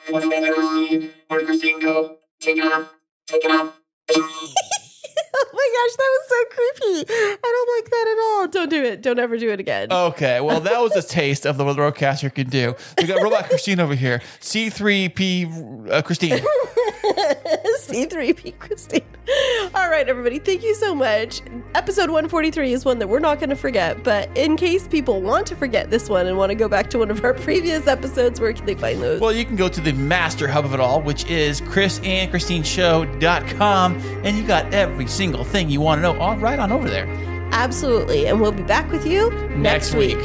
Where'd Kristine go? Take it off. Take it off. Oh my gosh, that was so creepy. I don't like that at all. Don't do it. Don't ever do it again. Okay, well, that was a taste of what the Rodecaster can do. We got Robot Kristine over here. C3P Kristine. C3P Kristine. All right, everybody. Thank you so much. Episode 143 is one that we're not going to forget, but in case people want to forget this one and want to go back to one of our previous episodes, where can they find those? Well, you can go to the master hub of it all, which is KrisandKristineShow.com, and you got every single thing you want to know all right on over there. Absolutely. And we'll be back with you next week.